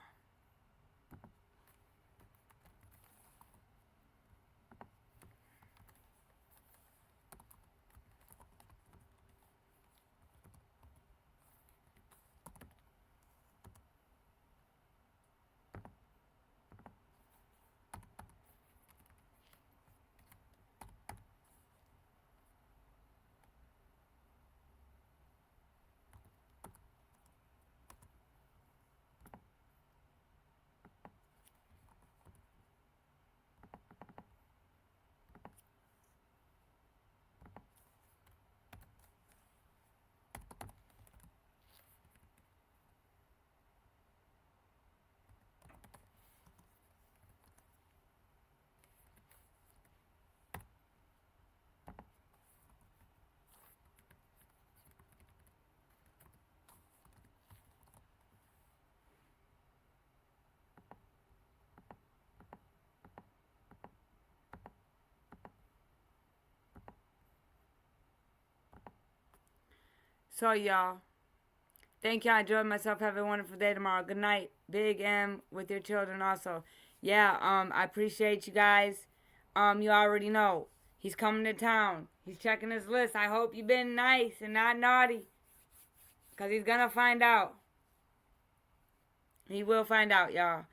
So y'all, thank y'all. I enjoyed myself. Have a wonderful day tomorrow. Good night. Big M with your children also. Yeah, I appreciate you guys. You already know. He's coming to town. He's checking his list. I hope you've been nice and not naughty. Because he's gonna find out. He will find out, y'all.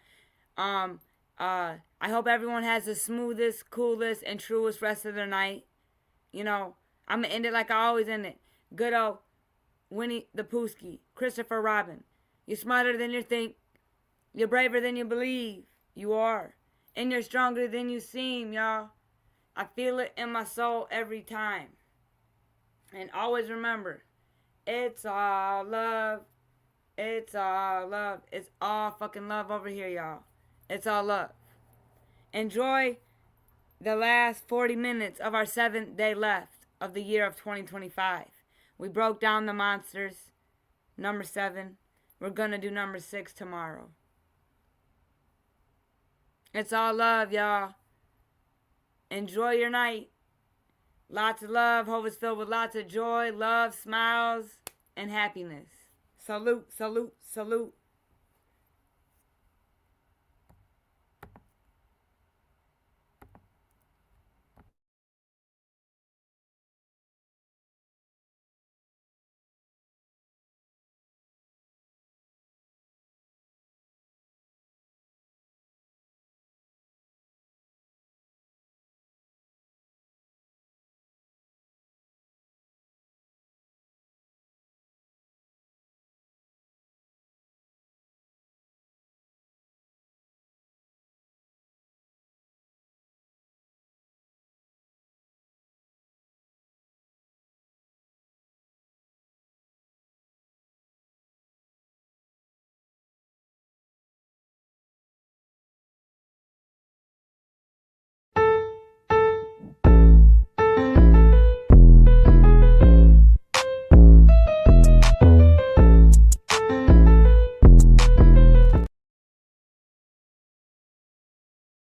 I hope everyone has the smoothest, coolest, and truest rest of their night. You know, I'm gonna end it like I always end it. Good old Winnie the Poohski, Christopher Robin. You're smarter than you think. You're braver than you believe you are. And you're stronger than you seem, y'all. I feel it in my soul every time. And always remember, it's all love. It's all love. It's all fucking love over here, y'all. It's all love. Enjoy the last 40 minutes of our 7th day left of the year of 2025. We broke down the monsters. Number 7. We're gonna do number 6 tomorrow. It's all love, y'all. Enjoy your night. Lots of love. Hope it's filled with lots of joy, love, smiles, and happiness. Salute, salute, salute.